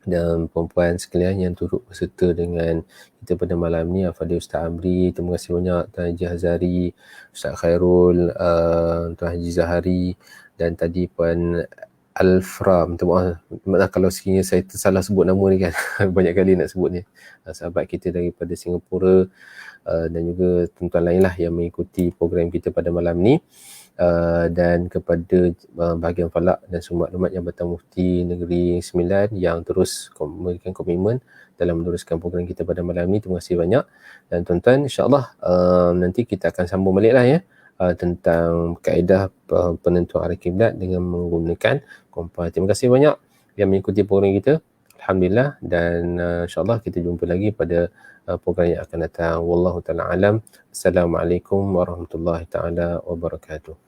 dan puan-puan sekalian yang turut berserta dengan kita pada malam ni. Al-Fadhil Ustaz Amri, terima kasih banyak Tuan Haji Hazari, Ustaz Khairul, Tuan Haji Zahari, dan tadi Puan Alfra. Minta maaf kalau sekiranya saya tersalah sebut nama ni kan. Banyak kali nak sebutnya. Sahabat kita daripada Singapura, dan juga tuan-tuan lain lah yang mengikuti program kita pada malam ni. Dan kepada bahagian falak dan sumber maklumat Jabatan Mufti Negeri Sembilan yang terus memberikan komitmen dalam meneruskan program kita pada malam ni. Terima kasih banyak. Dan tuan-tuan, insyaAllah nanti kita akan sambung balik lah ya, tentang kaedah penentuan arah kiblat dengan menggunakan kompas. Terima kasih banyak yang mengikuti program kita. Alhamdulillah, dan insyaAllah kita jumpa lagi pada program yang akan datang. Wallahu ta'ala alam. Assalamualaikum warahmatullahi ta'ala wabarakatuh.